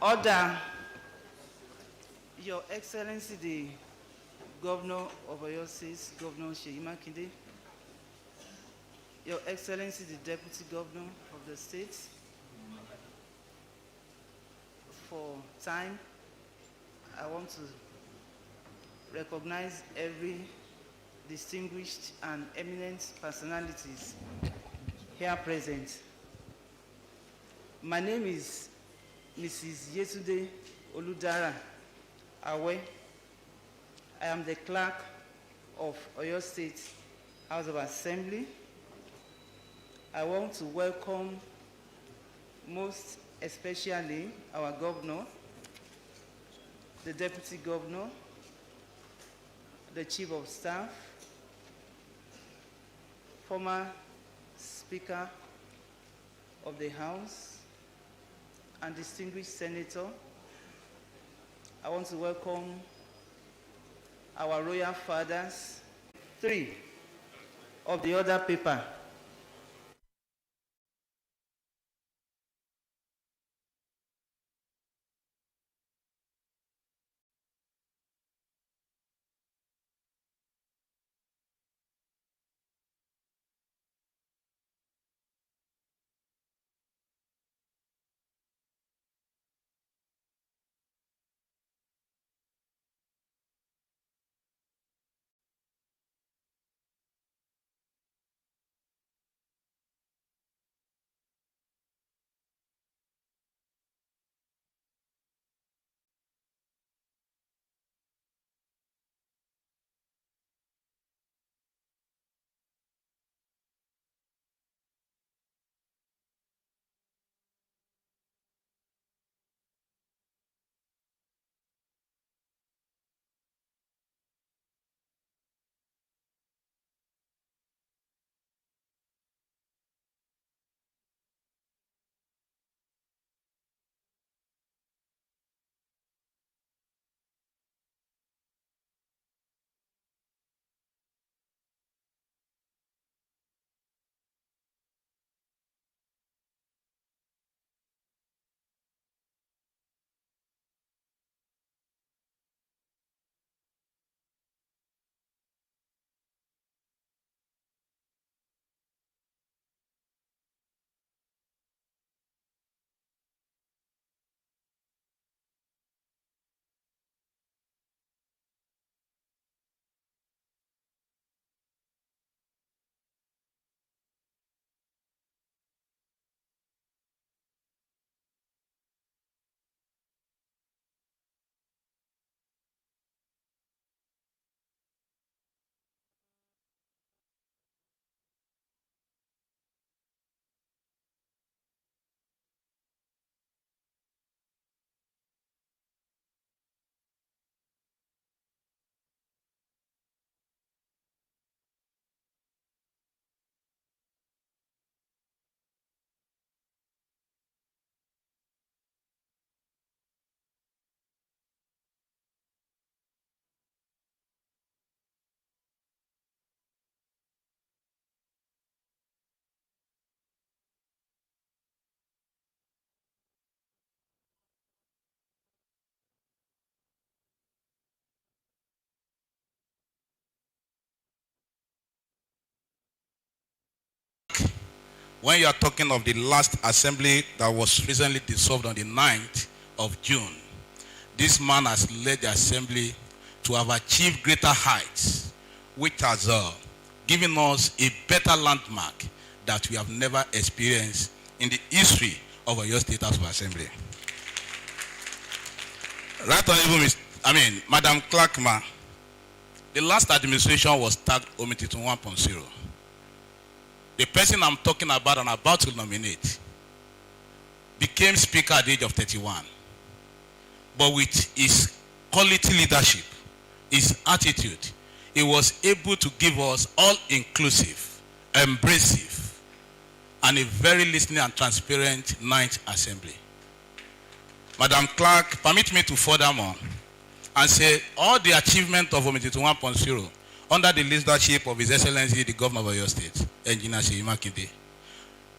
Order. Your Excellency, the Governor of Oyo State, Governor Seyi Makinde, Your Excellency, the Deputy Governor of the state, for time, I want to recognize every distinguished and eminent personalities here present. My name is Mrs. Yetunde Oludara Awe. I am the clerk of Oyo State House of Assembly. I want to welcome most especially our governor, the deputy governor, the chief of staff, former speaker of the House, and distinguished senator. I want to welcome our royal fathers. 3 of the other paper. When you are talking of the last assembly that was recently dissolved on the 9th of June, this man has led the assembly to have achieved greater heights, which has given us a better landmark that we have never experienced in the history of Oyo State House of Assembly. Right Honorable, Madam Clerkma, the last administration was tagged Omititun 1.0. The person I'm talking about and about to nominate became speaker at the age of 31. But with his quality leadership, his attitude, he was able to give us all-inclusive, embracive, and a very listening and transparent ninth assembly. Madam Clerk, permit me to furthermore and say all the achievement of Omiti 1.0 under the leadership of His Excellency the Governor of Oyo State, Engineer Seyi Makinde,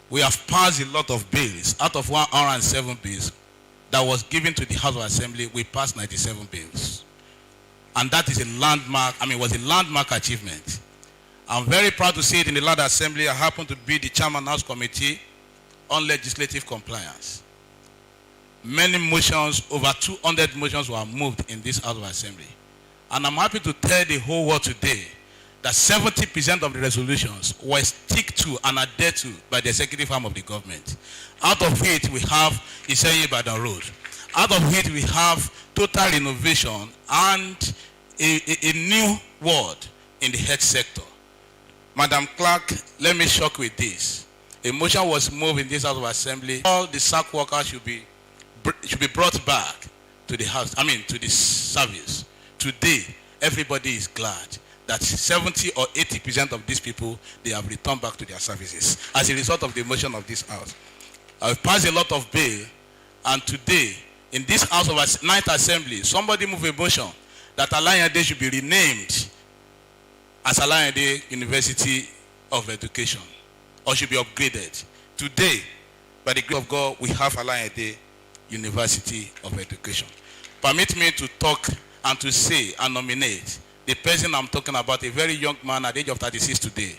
we have passed a lot of bills. Out of 107 bills that was given to the House of Assembly, we passed 97 bills. And that is a landmark, was a landmark achievement. I'm very proud to say it in the Lord Assembly. I happen to be the Chairman House Committee on Legislative Compliance. Many motions, over 200 motions were moved in this House of Assembly. And I'm happy to tell the whole world today that 70% of the resolutions were stick to and adhered to by the executive arm of the government. Out of which we have Iseyi-Ibadan Road. Out of which we have total renovation and a new word in the health sector. Madam Clerk, let me shock with this. A motion was moved in this House of Assembly. All the SAC workers should be brought back to the house, to the service. Today, everybody is glad that 70 or 80% of these people, they have returned back to their services as a result of the motion of this House. I've passed a lot of bill, and today, in this House of 9th Assembly, somebody moved a motion that Alayande should be renamed as Alayande University of Education, or should be upgraded. Today, by the grace of God, we have Alayande University of Education. Permit me to talk and to say and nominate the person I'm talking about, a very young man at the age of 36 today,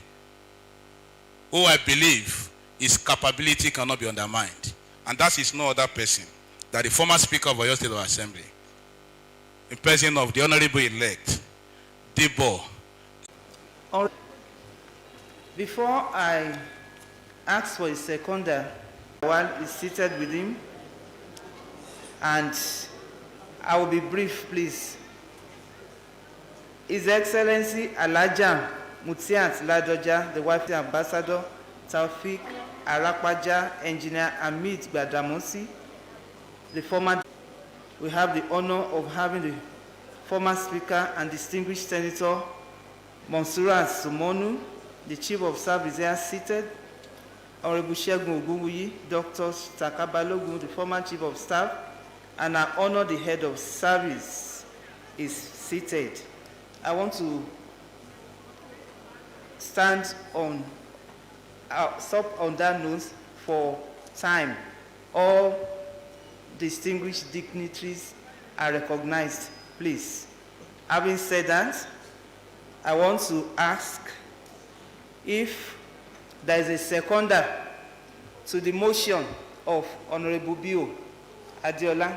who I believe his capability cannot be undermined. And that is no other person than the former Speaker of Oyo State Assembly, in person of the Honorable Elect, Debo. Before I ask for a seconder, while he's seated with him, and I will be brief, please. His Excellency Alaja Mutiat Ladoja, the wife of the Ambassador Taufik Arakwaja, Engineer Amit Gbadamosi, the former. We have the honor of having the former Speaker and distinguished Senator Monsurat Sumonu, the Chief of Staff is here seated. Honorable Shegun Ogunwuyi, Dr. Takabalogun, the former Chief of Staff, and I honor the Head of Service is seated. I want to stand on, stop on that note for time. All distinguished dignitaries are recognized, please. Having said that, I want to ask if there is a seconder to the motion of Honorable Bio Adiola.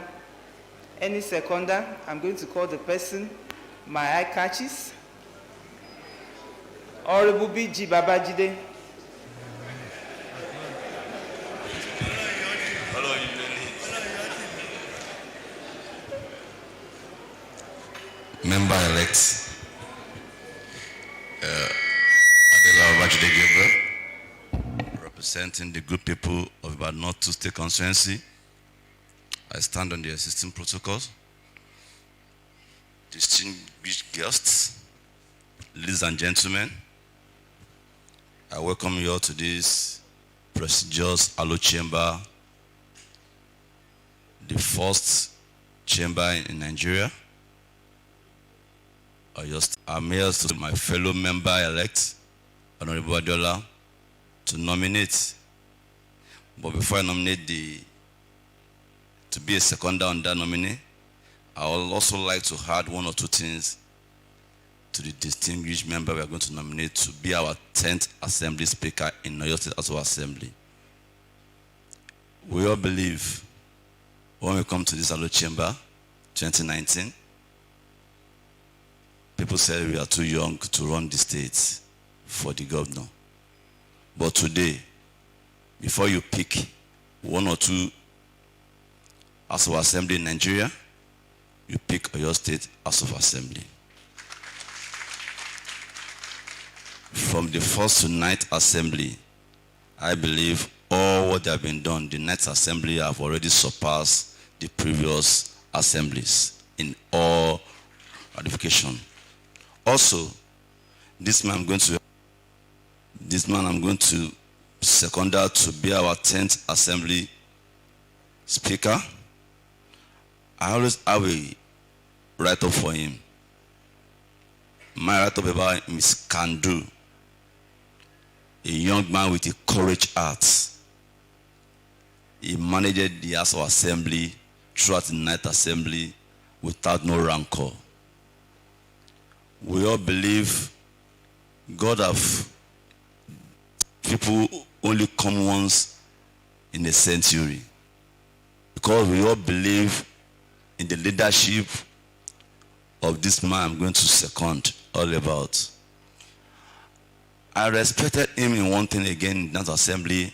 Any seconder? I'm going to call the person my eye catches. Honorable B.G. Babajide. Member-elect Adela Babajide Gabriel, representing the good people of Ibadan North 2 State Constituency. I stand on the existing protocols. Distinguished guests, ladies and gentlemen, I welcome you all to this prestigious Aloore chamber, the first chamber in Nigeria. I'm here to my fellow member-elect, Honorable Adiola, to nominate. But before I nominate to be a seconder on that nominee, I would also like to add one or two things to the distinguished member we are going to nominate to be our 10th Assembly Speaker in Oyo State House of Assembly. We all believe when we come to this Aloore chamber, 2019, people said we are too young to run the state for the governor. But today, before you pick one or two House of Assembly in Nigeria, you pick Oyo State House of Assembly. From the first to 9th Assembly, I believe all what have been done, the 9th Assembly have already surpassed the previous assemblies in all ratification. Also, this man I'm going to second out to be our 10th Assembly Speaker. I always have a write-up for him. My write-up about him is Can Do. A young man with a courage heart. He managed the House of Assembly throughout the night assembly without no rancor. We all believe God have people only come once in a century. Because we all believe in the leadership of this man I'm going to second all about. I respected him in one thing again in that assembly,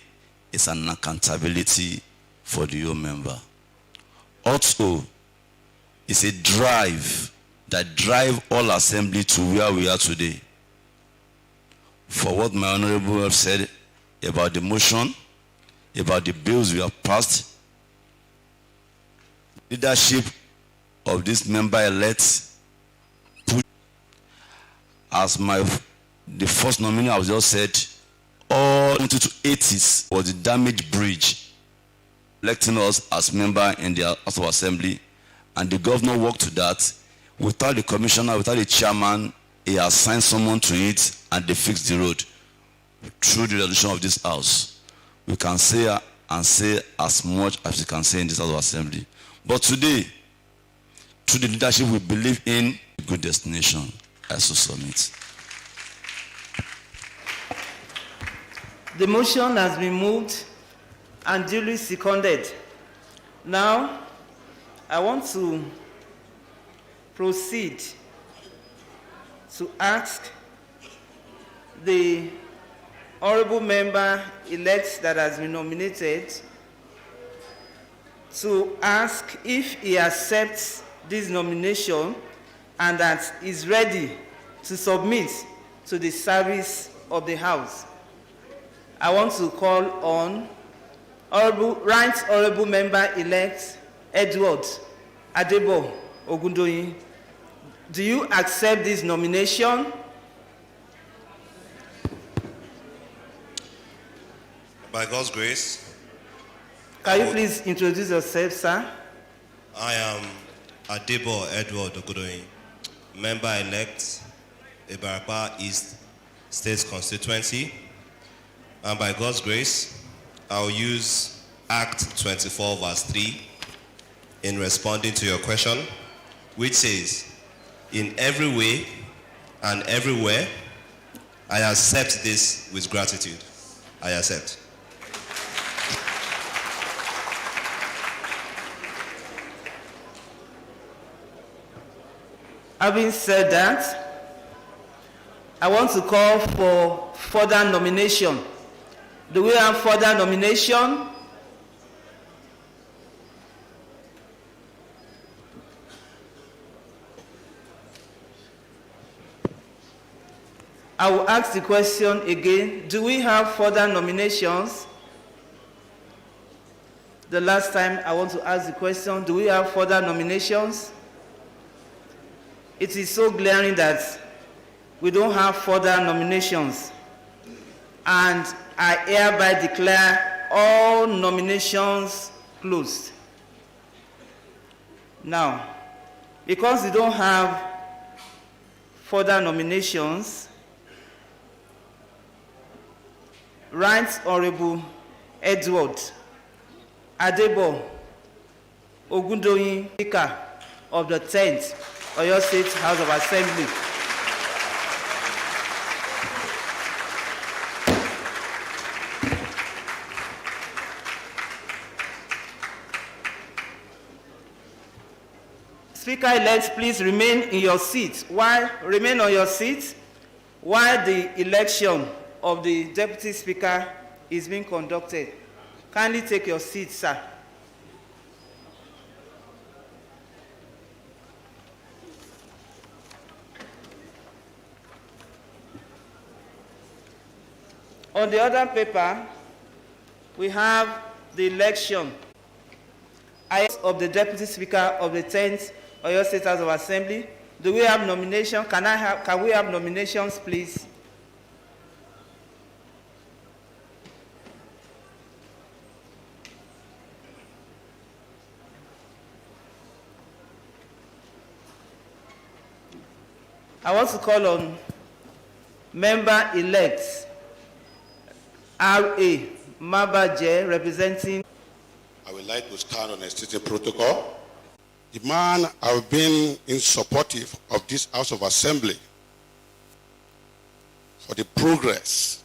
is an accountability for the old member. Also, it's a drive that drive all assembly to where we are today. For what my honorable have said about the motion, about the bills we have passed, leadership of this member-elect, as the first nominee I was just said, all into the 80s was the damaged bridge, electing us as member in the House of Assembly, and the governor worked to that. Without the commissioner, without the chairman, he assigned someone to it, and they fixed the road through the resolution of this house. We can say and say as much as we can say in this House of Assembly. But today, through the leadership we believe in, a good destination. I so submit. The motion has been moved and duly seconded. Now, I want to proceed to ask the honorable member-elect that has been nominated to ask if he accepts this nomination and that is ready to submit to the service of the House. I want to call on Right Honorable Member-elect Edward Adebo Ogundoyin. Do you accept this nomination? By God's grace. Can you please introduce yourself, sir? I am Adebo Edward Ogundoyin, member-elect, Ibarapa East State Constituency. And by God's grace, I'll use Act 24 verse 3 in responding to your question, which says, in every way and everywhere, I accept this with gratitude. I accept. Having said that, I want to call for further nomination. Do we have further nomination? I will ask the question again. Do we have further nominations? The last time I want to ask the question, do we have further nominations? It is so glaring that we don't have further nominations. And I hereby declare all nominations closed. Now, because we don't have further nominations, Right Honorable Edward Adebo Ogundoyin, Speaker of the 10th Oyo State House of Assembly. Speaker-elect, please remain on your seat while the election of the Deputy Speaker is being conducted. Kindly take your seat, sir. On the other paper, we have the election of the Deputy Speaker of the 10th Oyo State House of Assembly. Do we have nomination? Can we have nominations, please? I want to call on member-elect R.A. Mabaje, representing. I would like to stand on a stated protocol. The man have been in supportive of this House of Assembly for the progress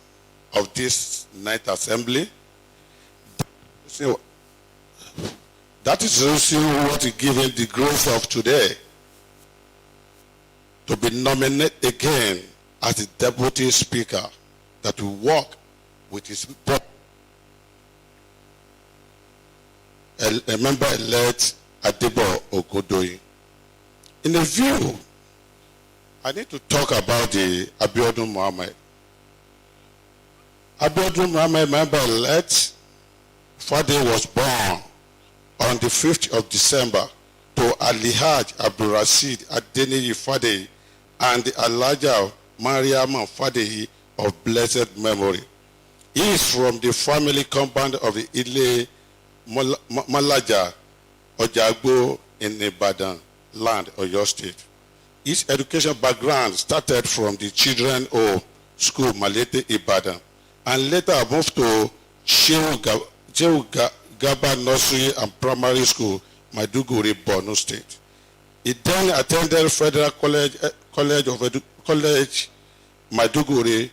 of this 9th Assembly. That is the reason what is given the grace of today to be nominated again as the Deputy Speaker that will work with his a member-elect Adebo Ogodoyi. In a view, I need to talk about the Abiodun Mohammed. Abiodun Mohammed, member-elect, Fade was born on the 5th of December to Alihaj Abdul Rashid Adeniyi Fade and the Alhaja Mariam Fadehi of blessed memory. He is from the family compound of the Ile Malaja Ojagbo in Ibadan land, Oyo State. His education background started from the Children's Home School, Malete, Ibadan, and later moved to Shehu Gaba Nursery and Primary School, Maiduguri, Borno State. He then attended Federal College Maiduguri,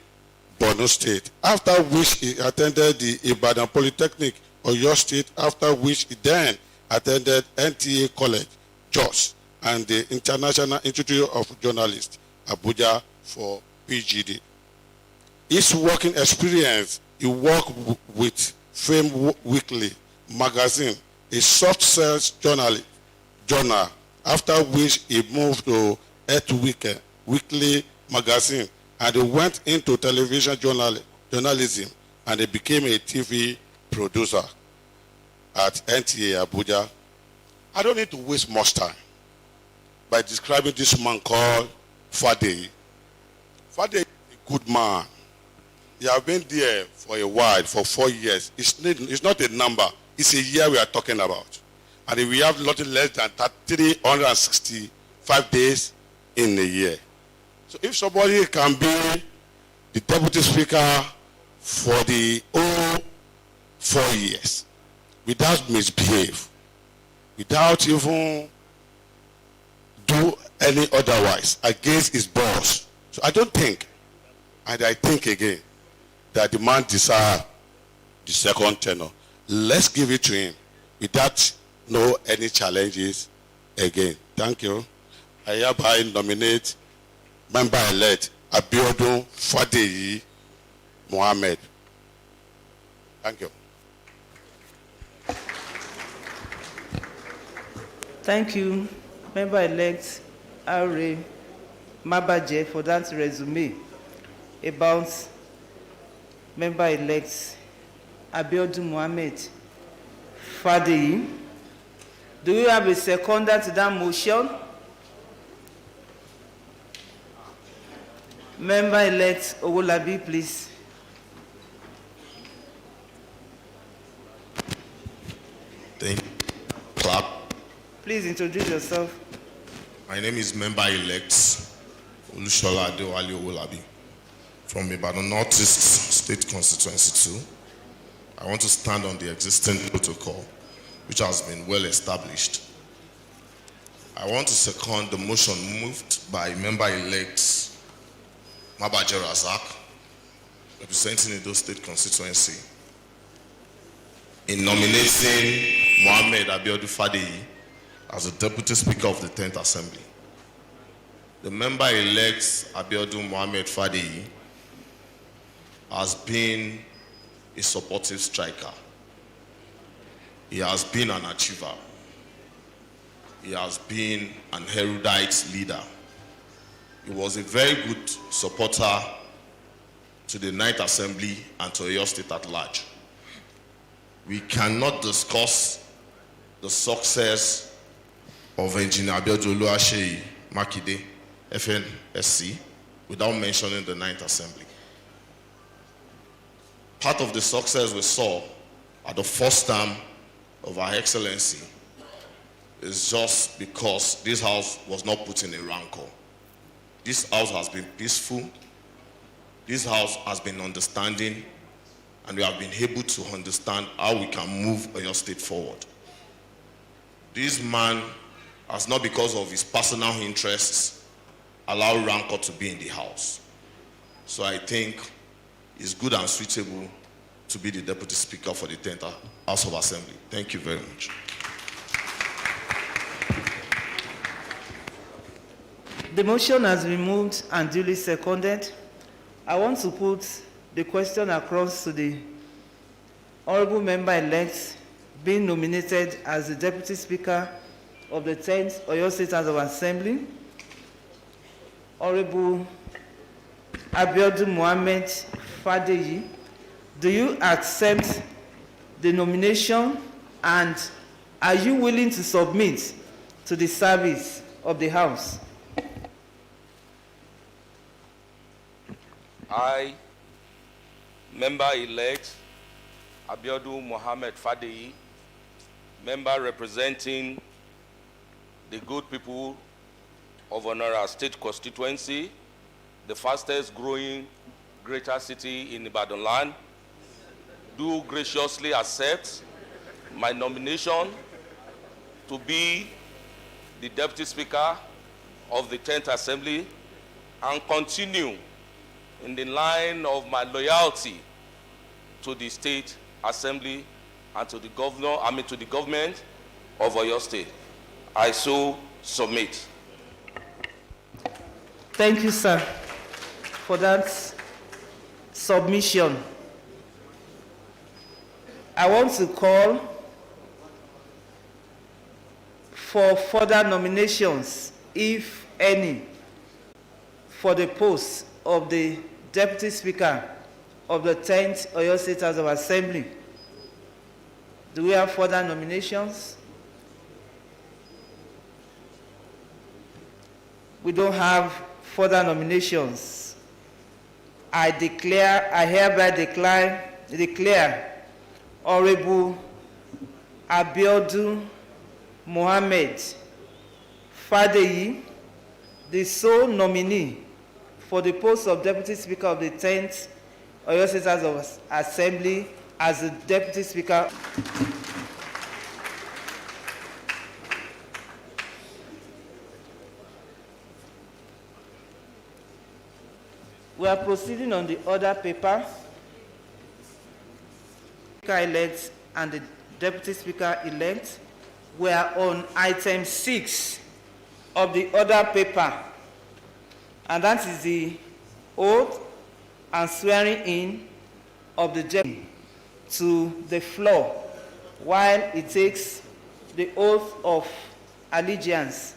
Borno State, after which he attended the Ibadan Polytechnic, Oyo State, after which he then attended NTA College, Jos, and the International Institute of Journalists, Abuja, for PGD. His working experience, he worked with Fame Weekly magazine, a soft sales journal, after which he moved to Earth Weekly magazine, and he went into television journalism, and he became a TV producer at NTA Abuja. I don't need to waste much time by describing this man called Fade. Fade is a good man. He has been there for a while, for 4 years. It's not a number, it's a year we are talking about. And we have nothing less than 365 days in a year. So if somebody can be the Deputy Speaker for the whole 4 years without misbehave, without even do any otherwise against his boss. So I don't think, and I think again, that the man deserves the second tenure. Let's give it to him without any challenges again. Thank you. I hereby nominate member-elect Abiodun Fadeyi Mohammed. Thank you. Thank you, member-elect R.A. Mabaje, for that resume about member-elect Abiodun Mohammed Fadeyi. Do you have a seconder to that motion? Member-elect Owolabi, please. Thank you. Clap. Please introduce yourself. My name is member-elect Olushola Adewale Owolabi from Ibadan Northeast State Constituency 2. I want to stand on the existing protocol, which has been well established. I want to second the motion moved by member-elect Mabaje Razak, representing Edo State Constituency, in nominating Mohammed Abiodun Fadeyi as the Deputy Speaker of the 10th Assembly. The member-elect Abiodun Mohammed Fadeyi has been a supportive striker. He has been an achiever. He has been an erudite leader. He was a very good supporter to the 9th Assembly and to Oyo State at large. We cannot discuss the success of Engineer Abiodun Oluwaseyi Makinde, FNSC, without mentioning the 9th Assembly. Part of the success we saw at the first term of Her Excellency is just because this house was not put in a rancor. This house has been peaceful. This house has been understanding, and we have been able to understand how we can move your state forward. This man has not, because of his personal interests, allowed rancor to be in the house. So I think it's good and suitable to be the Deputy Speaker for the 10th House of Assembly. Thank you very much. The motion has been moved and duly seconded. I want to put the question across to the honorable member-elect being nominated as the Deputy Speaker of the 10th Oyo State House of Assembly, Honorable Abiodun Mohammed Fadeyi. Do you accept the nomination, and are you willing to submit to the service of the House? I, member-elect Abiodun Mohammed Fadeyi, member representing the good people of Aloore State constituency, the fastest growing greater city in Ibadan land, do graciously accept my nomination to be the Deputy Speaker of the 10th Assembly and continue in the line of my loyalty to the State Assembly and to the to the government of Oyo State. I so submit. Thank you, sir, for that submission. I want to call for further nominations, if any, for the post of the Deputy Speaker of the 10th Oyo State House of Assembly. Do we have further nominations? We don't have further nominations. I hereby declare Honorable Abiodun Mohammed Fadeyi the sole nominee for the post of Deputy Speaker of the 10th Oyo State House of Assembly as the Deputy Speaker. We are proceeding on the other paper. Speaker-elect and the Deputy Speaker-elect. We are on item 6 of the other paper, and that is the oath and swearing in of the deputy to the floor while it takes the oath of allegiance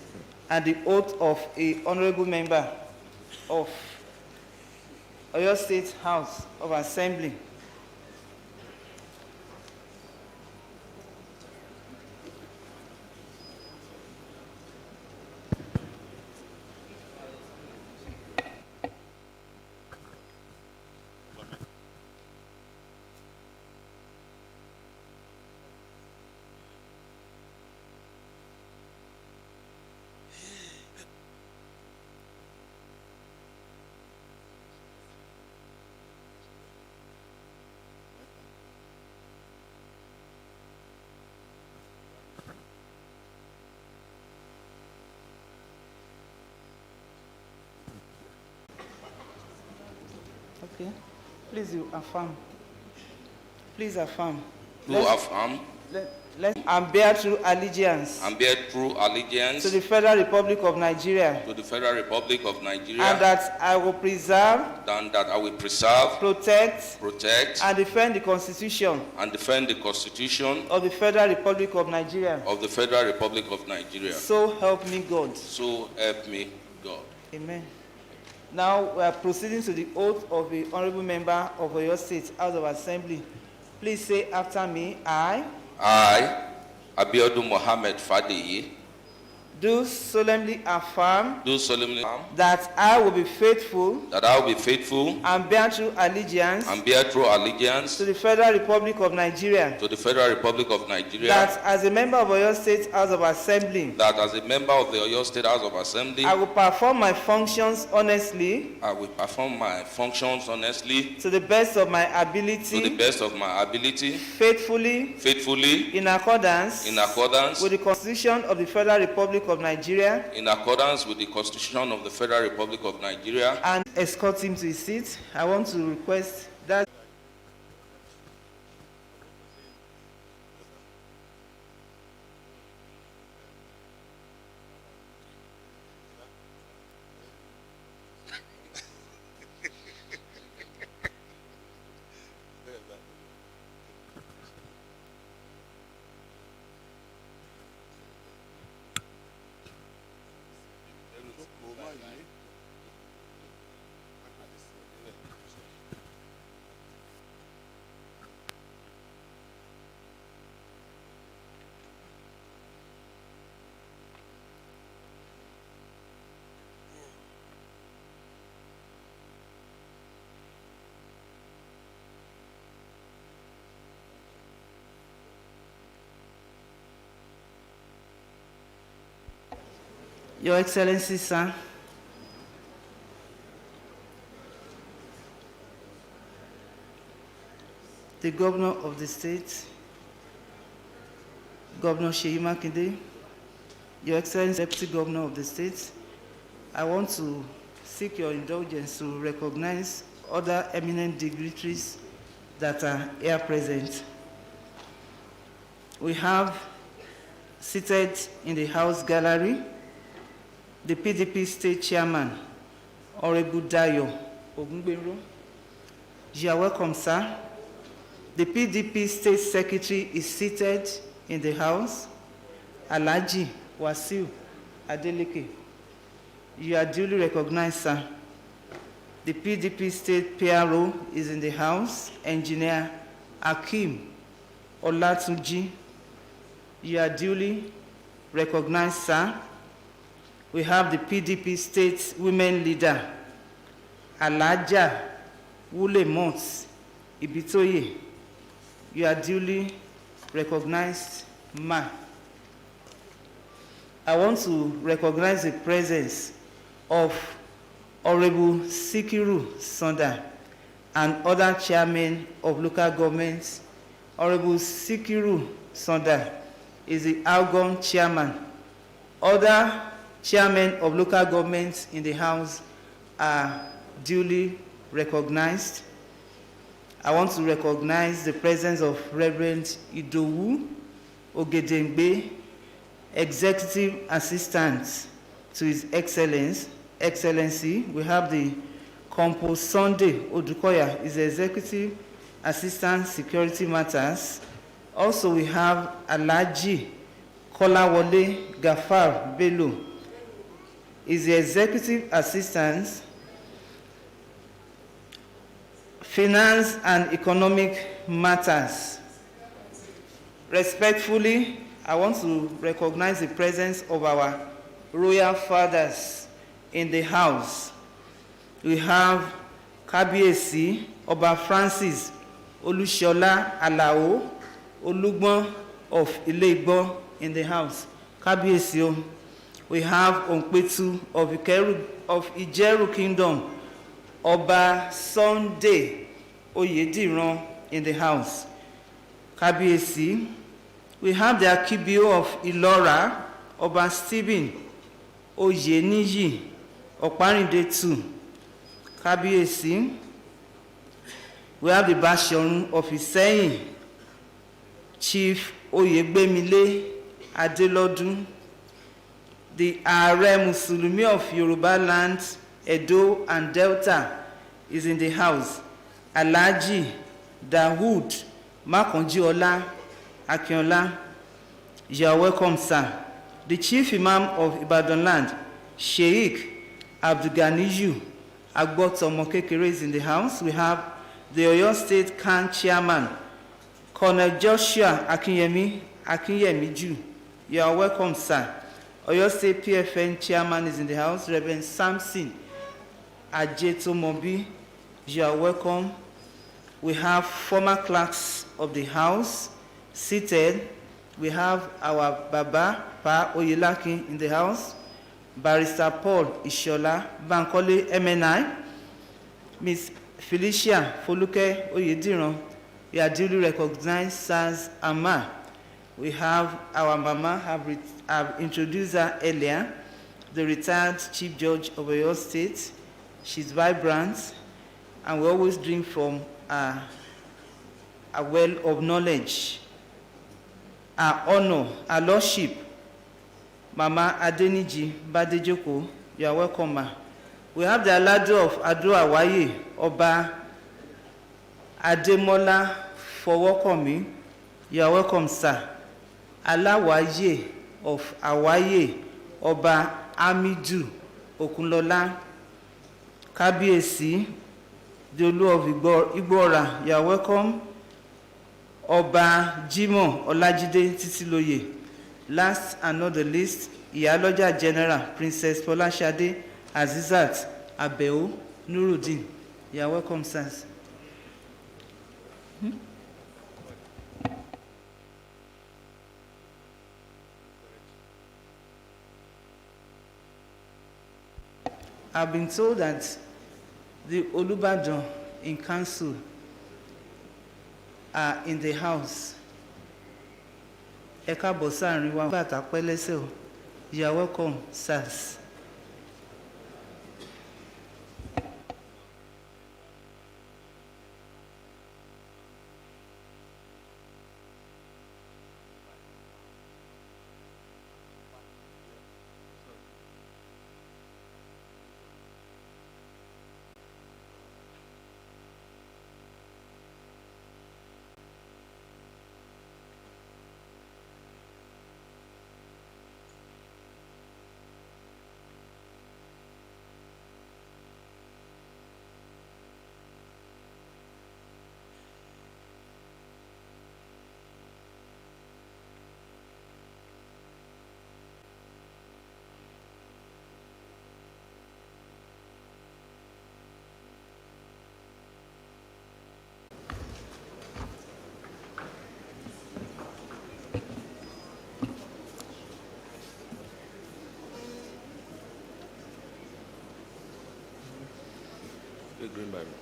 and the oath of a honorable member of Oyo State House of Assembly. Okay. Please, you affirm. Please affirm. Affirm. And bear true allegiance. And bear true allegiance. To the Federal Republic of Nigeria. To the Federal Republic of Nigeria. And that I will preserve. And that I will preserve. Protect. And defend the Constitution. And defend the Constitution. Of the Federal Republic of Nigeria. Of the Federal Republic of Nigeria. So help me God. So help me God. Amen. Now we are proceeding to the oath of the honorable member of Oyo State House of Assembly. Please say after me, I, Abiodun Mohammed Fadeyi, do solemnly affirm do solemnly affirm that I will be faithful that I will be faithful and bear true allegiance and bear true allegiance to the Federal Republic of Nigeria, to the Federal Republic of Nigeria, that as a member of Oyo State House of Assembly, that as a member of the Oyo State House of Assembly, I will perform my functions honestly I will perform my functions honestly to the best of my to the ability, best of my ability, faithfully, faithfully, in accordance with with the Constitution of the Federal Republic of Nigeria, the Constitution of the Federal Republic of Nigeria, and escort him to his seat. I want to request that Your Excellency, sir, the Governor of the state, Governor Seyi Makinde, Your Excellency, Deputy Governor of the state, I want to seek your indulgence to recognize other eminent dignitaries that are here present. We have seated in the House Gallery the PDP State Chairman, Honorable Dayo Ogungbero. You are welcome, sir. The PDP State Secretary is seated in the House, Alhaji Wasiu Adeleke. You are duly recognized, sir. The PDP State PRO is in the House, Engineer Akeem Olatunji. You are duly recognized, sir. We have the PDP State Women Leader, Alhaja Wule Mons Ibitoye. You are duly recognized, ma. I want to recognize the presence of Honorable Sikiru Sonda and other chairmen of local governments. Honorable Sikiru Sonda is the outgoing chairman. Other chairmen of local governments in the House are duly recognized. I want to recognize the presence of Reverend Idowu Ogedengbe, Executive Assistant to His Excellency. We have the Compo Sunday Odukoya, is the Executive Assistant Security Matters. Also, we have Alhaji Kolawole Gafar Bello, is the Executive Assistant Finance and Economic Matters. Respectfully, I want to recognize the presence of our royal fathers in the House. We have Kábíyèsí Ọba Francis Olúṣọlá Àlàó Olúgbọ́n of Ilé-Ìgbọ́ in the House. Kábíyèsí o. We have Onpetu of Ijeru Kingdom, Ọba Sunday Oyediran in the House. Kábíyèsí. We have the Akibio of Ilora, Ọba Stephen Oyeniyi Ọ̀párìndé II. Kábíyèsí. We have the Bashorun of Ìsẹ́yìn, Chief Oyegbemile Adelodun. The Ààrẹ Mùsùlùmí of Yoruba land, Edo and Delta is in the House. Alhaji Dawood Makanjiola Akinola. You are welcome, sir. The Chief Imam of Ibadan land, Sheikh Abdulganiyu Agbotomo Kekere is in the House. We have the Oyo State CAN Chairman, Colonel Joshua Akinyemi Ju. You are welcome, sir. Oyo State PFN chairman is in the house, Reverend Samson Ajetomobi. You are welcome. We have former clerks of the house seated. We have our Baba Pa Oyelaki in the house, Barrister Paul Ishola, Bankole MNI, Miss Felicia Foluke Oyediran. You are duly recognized as Ama. We have our Mama, have introduced her earlier, the retired Chief Judge of Oyo State. She's vibrant, and we always drink from a well of knowledge. Our honor, our lordship, Mama Adeniji Badejoko, you are welcome, ma. We have the Alado of Ado Awaye, Oba Ademola Fowokomi, you are welcome, sir. Alawaye of Awaye, Oba Amidu Okunlola, Kabiesi, the Aloore of Igbora, you are welcome. Oba Jimo Olajide Titiloye. Last and not the least, Iyaloja General Princess Folashade Azizat Abeo Nuruddin. You are welcome, sirs. I've been told that the Olubadan in council are in the house. Eka Bosa and Riwa Bata Peleseo. You are welcome, sirs. Green Bible.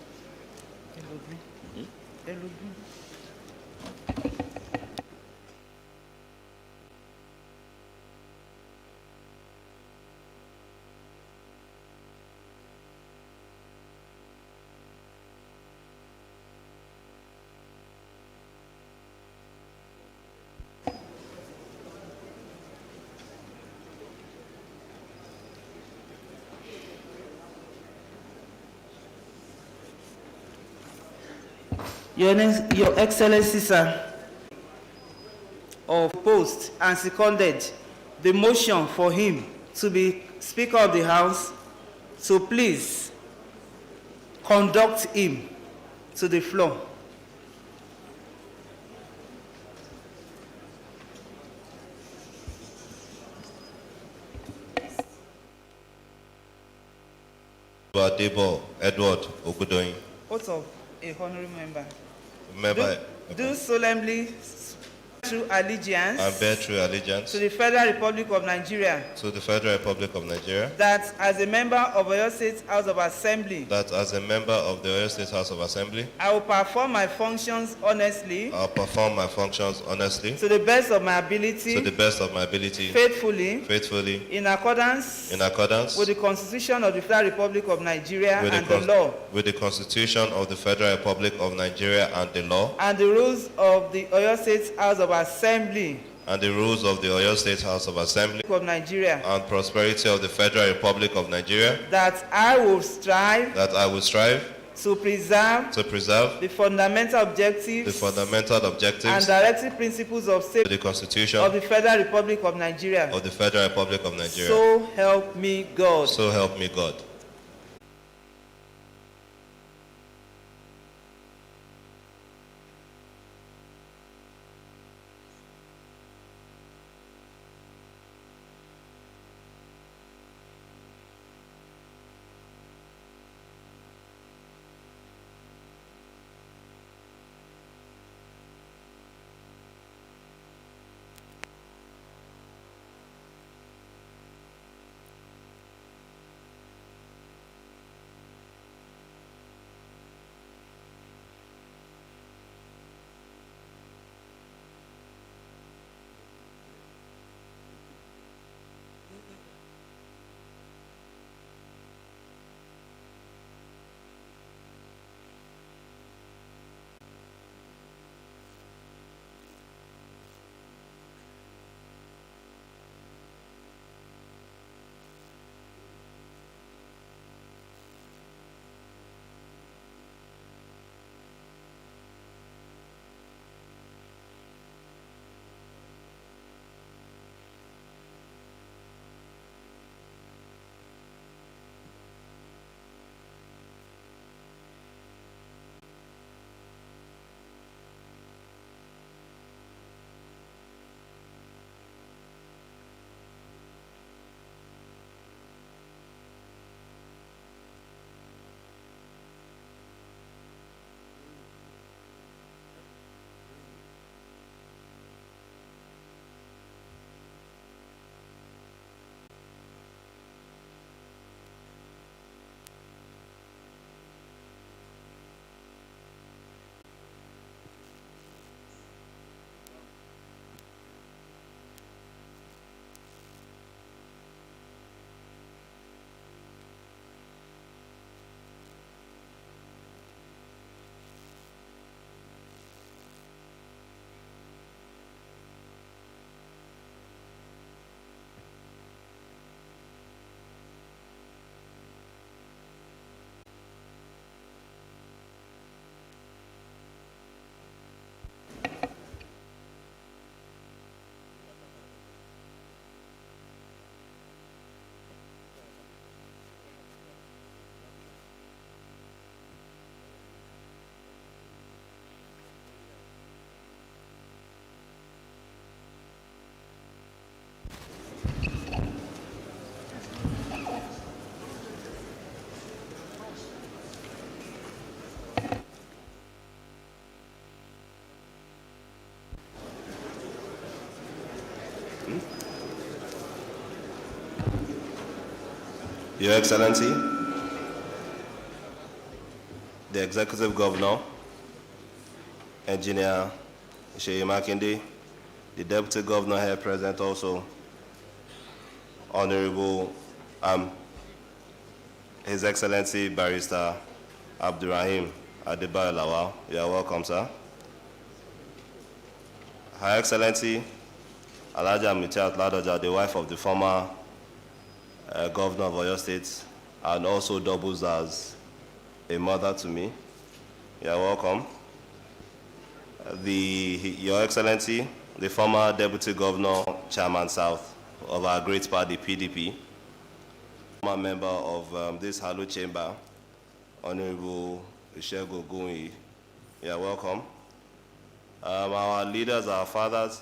Your Excellency, sir, of post and seconded the motion for him to be Speaker of the House, so please conduct him to the floor. Adebo Edward Ogudoyin. Oath of a honorary member. Member. Do solemnly true allegiance And bear true allegiance to the Federal Republic of Nigeria, to the Federal Republic of Nigeria. that as a member of Oyo State House of Assembly, That as a member of the Oyo State House of Assembly, I will perform my functions honestly, I'll perform my functions honestly, to the best of my to ability, the best of my ability, faithfully, faithfully, in accordance in accordance with the Constitution of the Federal Republic of Nigeria with and the law, with the Constitution of the Federal Republic of Nigeria and the law, and the rules of the Oyo State House of Assembly and the rules of the Oyo State House of Assembly, of Nigeria, and prosperity of the Federal Republic of Nigeria, that I will strive that I will strive to preserve to preserve the fundamental objectives the fundamental and objectives directive principles of of state the Constitution of the Federal Republic of Nigeria. of the Federal Republic of Nigeria. So help me God. So help me God. Your Excellency, the Executive Governor, Engineer Sheyi Makinde, the Deputy Governor here present also, Honorable His Excellency Barrister Abdurrahim Adebayo Lawal. You are welcome, sir. Her Excellency Alhaja Mitiat Ladoja, the wife of the former Governor of Oyo State, and also doubles as a mother to me. You are welcome. Your Excellency, the former Deputy Governor, Chairman South of our great party, PDP, former member of this Aloore chamber, Honorable Ishego Gunyi. You are welcome. Our leaders, our fathers,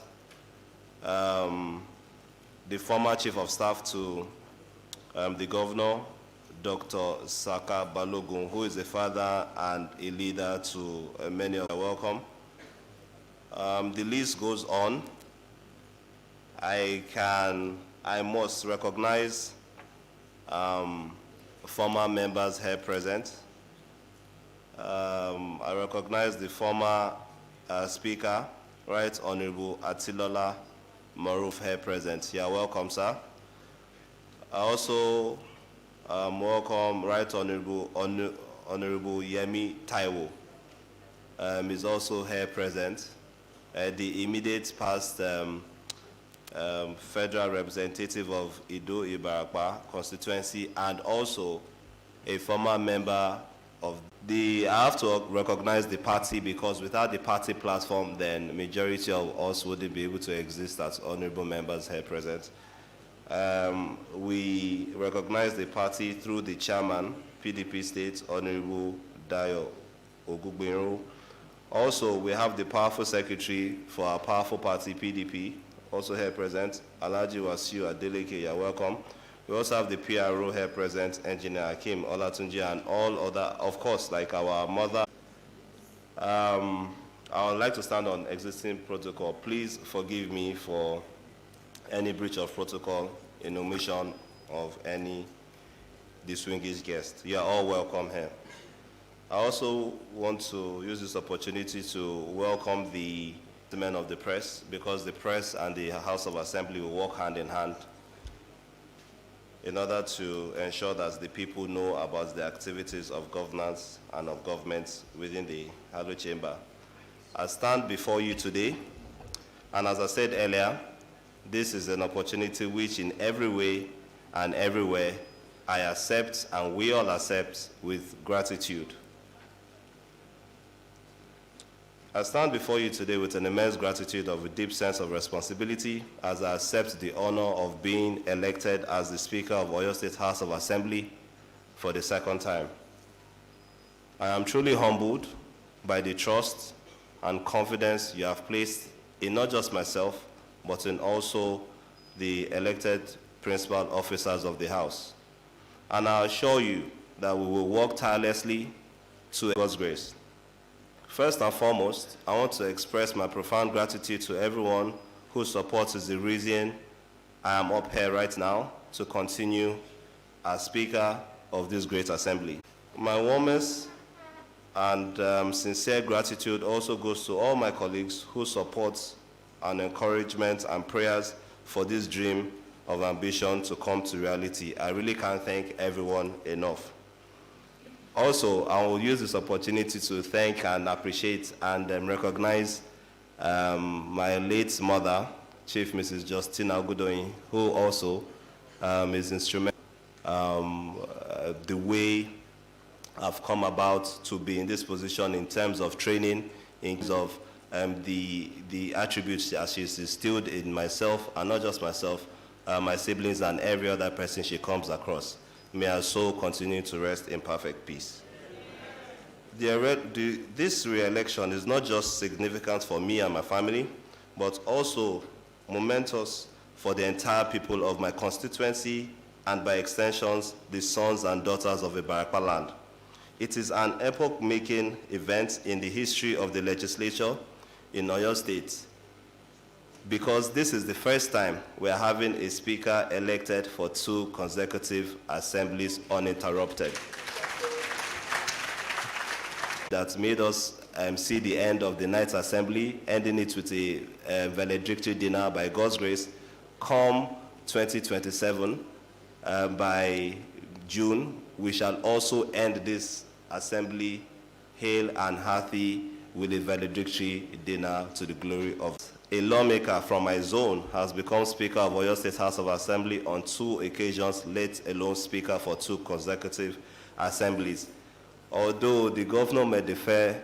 the former Chief of Staff to the Governor, Dr. Saka Balogun, who is a father and a leader to many of you. Welcome. The list goes on. I must recognize former members here present. I recognize the former Speaker, Right Honorable Atilola Maruf here present. You are welcome, sir. I also welcome Right Honorable Yemi Taiwo. Is also here present. The immediate past federal representative of Ido Ibarakwa constituency, and also a former member of I have to recognize the party, because without the party platform, then majority of us wouldn't be able to exist as honorable members here present. We recognize the party through the chairman, PDP State, Honorable Dayo Ogugbenro. Also, we have the powerful secretary for our powerful party, PDP, also here present, Alhaji Wasiu Adeleke. You're welcome. We also have the PRO here present, Engineer Hakim Olatunji, and all other, of course, like our mother. I would like to stand on existing protocol. Please forgive me for any breach of protocol in omission of any distinguished guest. You are all welcome here. I also want to use this opportunity to welcome the men of the press, because the press and the House of Assembly will work hand in hand in order to ensure that the people know about the activities of governance and of government within the Aloore chamber. I stand before you today, and as I said earlier, this is an opportunity which in every way and everywhere I accept, and we all accept, with gratitude. I stand before you today with an immense gratitude of a deep sense of responsibility, as I accept the honor of being elected as the Speaker of Oyo State House of Assembly for the second time. I am truly humbled by the trust and confidence you have placed in not just myself, but in also the elected principal officers of the House. And I assure you that we will work tirelessly to God's grace. First and foremost, I want to express my profound gratitude to everyone whose support is the reason I am up here right now to continue as Speaker of this great assembly. My warmest and sincere gratitude also goes to all my colleagues who support and encouragement and prayers for this dream of ambition to come to reality. I really can't thank everyone enough. Also, I will use this opportunity to thank and appreciate and recognize my late mother, Chief Mrs. Justina Ogudoyin, who also is instrumental the way I've come about to be in this position in terms of training, in terms of the attributes that she's instilled in myself, and not just myself, my siblings and every other person she comes across. May her soul continue to rest in perfect peace. This re-election is not just significant for me and my family, but also momentous for the entire people of my constituency, and by extensions, the sons and daughters of Ibarakwa land. It is an epoch-making event in the history of the legislature in Oyo State. because this is the first time we're having a speaker elected for 2 consecutive assemblies uninterrupted. That made us see the end of the night's assembly, ending it with a valedictory dinner by God's grace. Come 2027, by June, we shall also end this assembly hale and hearty with a valedictory dinner to the glory of a lawmaker from my zone has become Speaker of Oyo State House of Assembly on 2 occasions, let alone Speaker for 2 consecutive assemblies. Although the governor may defer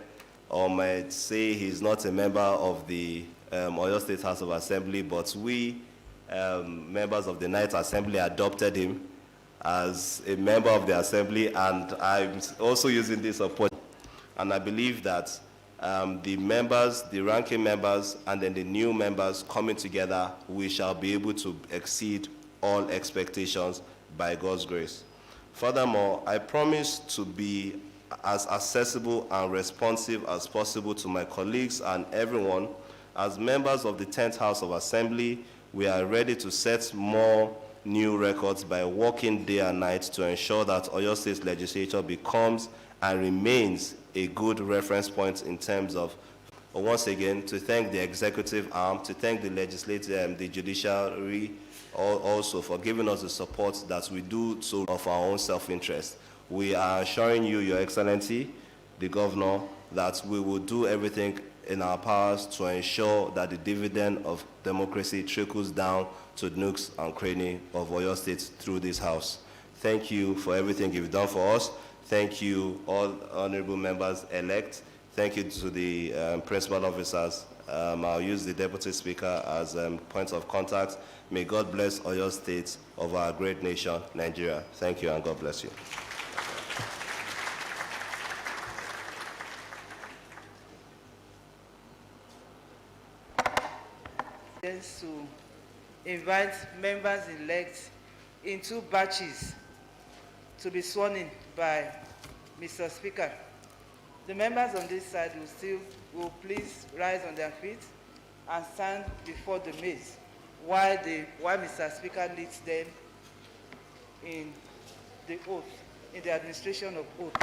or might say he's not a member of the Oyo State House of Assembly, but we, members of the Night Assembly, adopted him as a member of the Assembly, and I'm also using this opportunity. And I believe that the members, the ranking members, and then the new members coming together, we shall be able to exceed all expectations by God's grace. Furthermore, I promise to be as accessible and responsive as possible to my colleagues and everyone. As members of the 10th House of Assembly, we are ready to set more new records by working day and night to ensure that Oyo State Legislature becomes and remains a good reference point in terms of, once again, to thank the executive arm, to thank the legislative, the judiciary also for giving us the support that we do so of our own self-interest. We are assuring you, Your Excellency, the Governor, that we will do everything in our powers to ensure that the dividend of democracy trickles down to nooks and crannies of Oyo State through this House. Thank you for everything you've done for us. Thank you, all honorable members elect. Thank you to the principal officers. I'll use the Deputy Speaker as point of contact. May God bless Oyo State of our great nation, Nigeria. Thank you, and God bless you. To invite members-elect in 2 batches to be sworn in by Mr. Speaker. The members on this side will please rise on their feet and stand before the maze while Mr. Speaker leads them in the oath, in the administration of oath.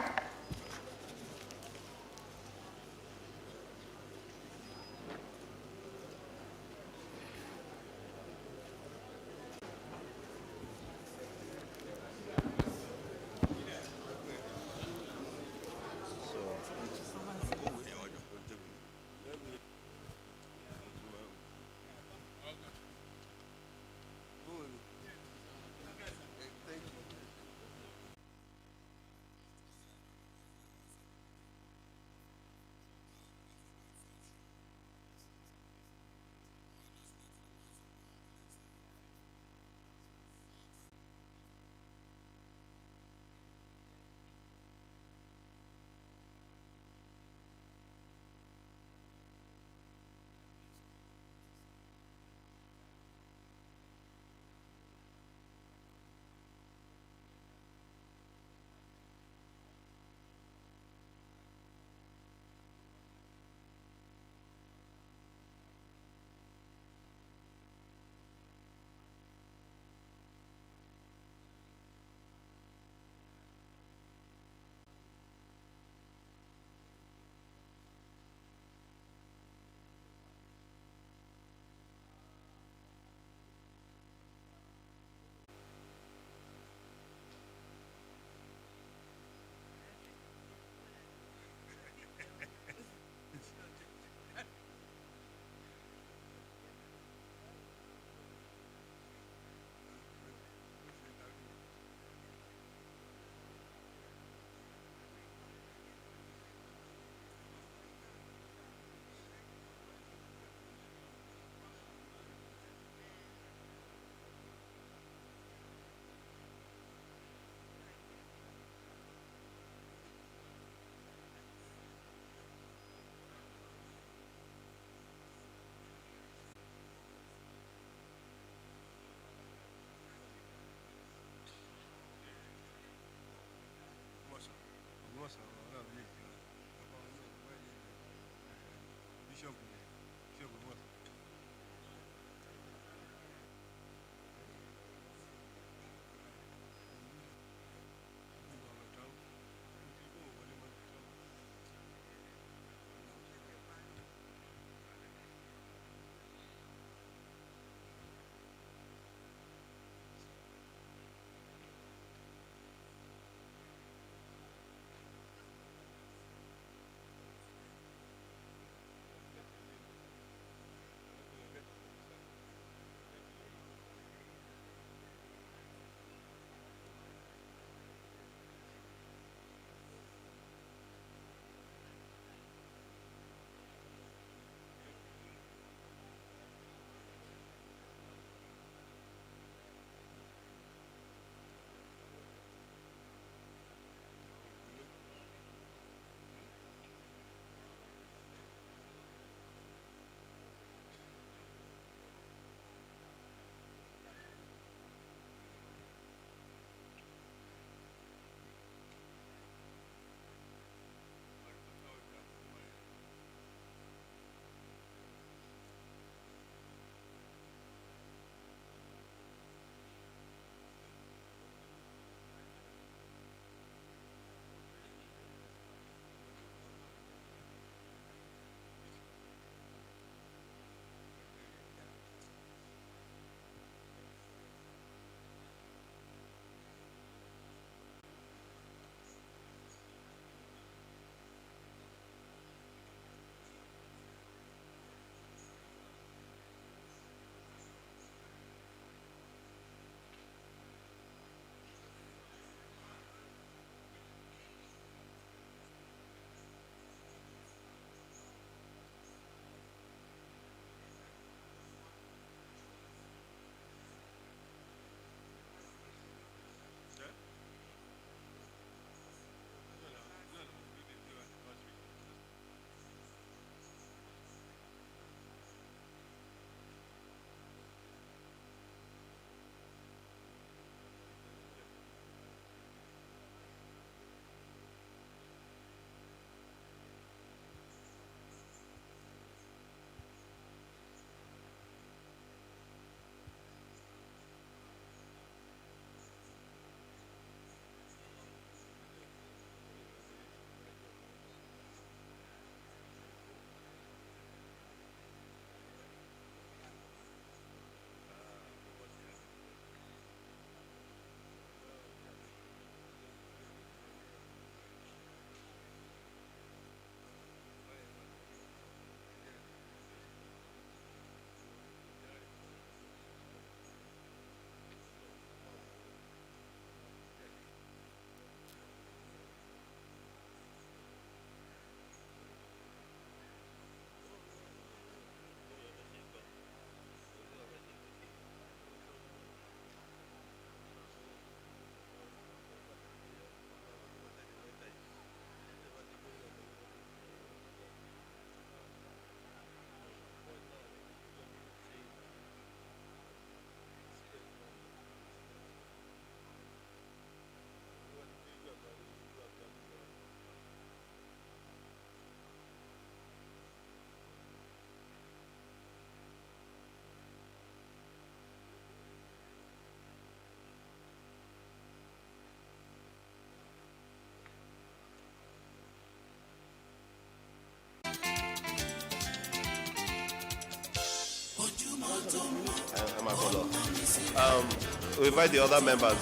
We invite the other members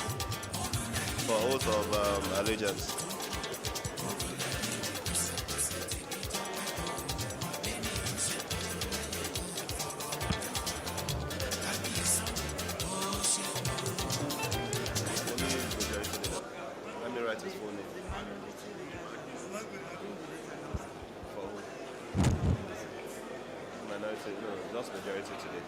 for oath of allegiance. Let me write his full name. Minority, no, just majority today.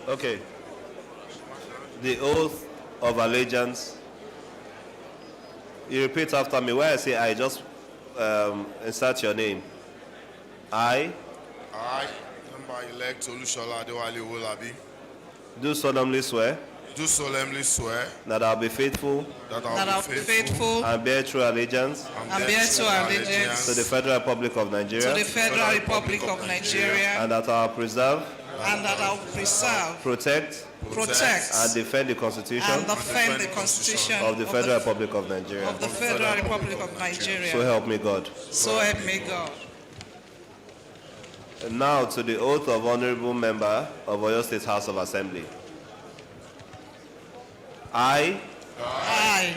Okay. The oath of allegiance. You repeat after me. When I say I, just insert your name. I, Member-elect Olushola Adewale Owolabi, do solemnly swear do solemnly swear that I will be faithful that I will be faithful and bear true allegiance and bear true allegiance to the Federal Republic of to Nigeria, the Federal Republic of Nigeria, and that I will preserve, and that I will preserve, protect, protect, and defend the Constitution and defend the Constitution of the Federal Republic of Nigeria. of the Federal Republic of So Nigeria. help me God. So help me God. And now to the oath of Honorable Member of Oyo State House of Assembly. I,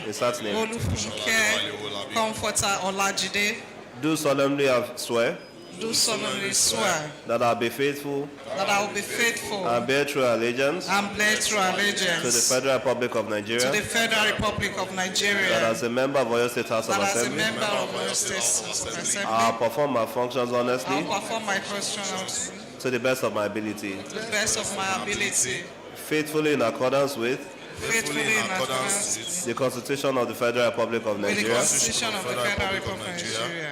insert name, Olufunke Comforter Olajide, do solemnly swear do solemnly swear that I will be faithful that I will be faithful and bear true allegiance and bear true to the allegiance Federal Republic of to the Nigeria, Federal Republic of that Nigeria, as a member of Oyo State House of that as a Assembly, member of Oyo State House of Assembly, I will perform my functions honestly I'll perform my functions to the best of my ability, to the best of my ability, faithfully in accordance with faithfully in accordance with the Constitution of the Federal Republic of the Nigeria Constitution of the Federal Republic of Nigeria,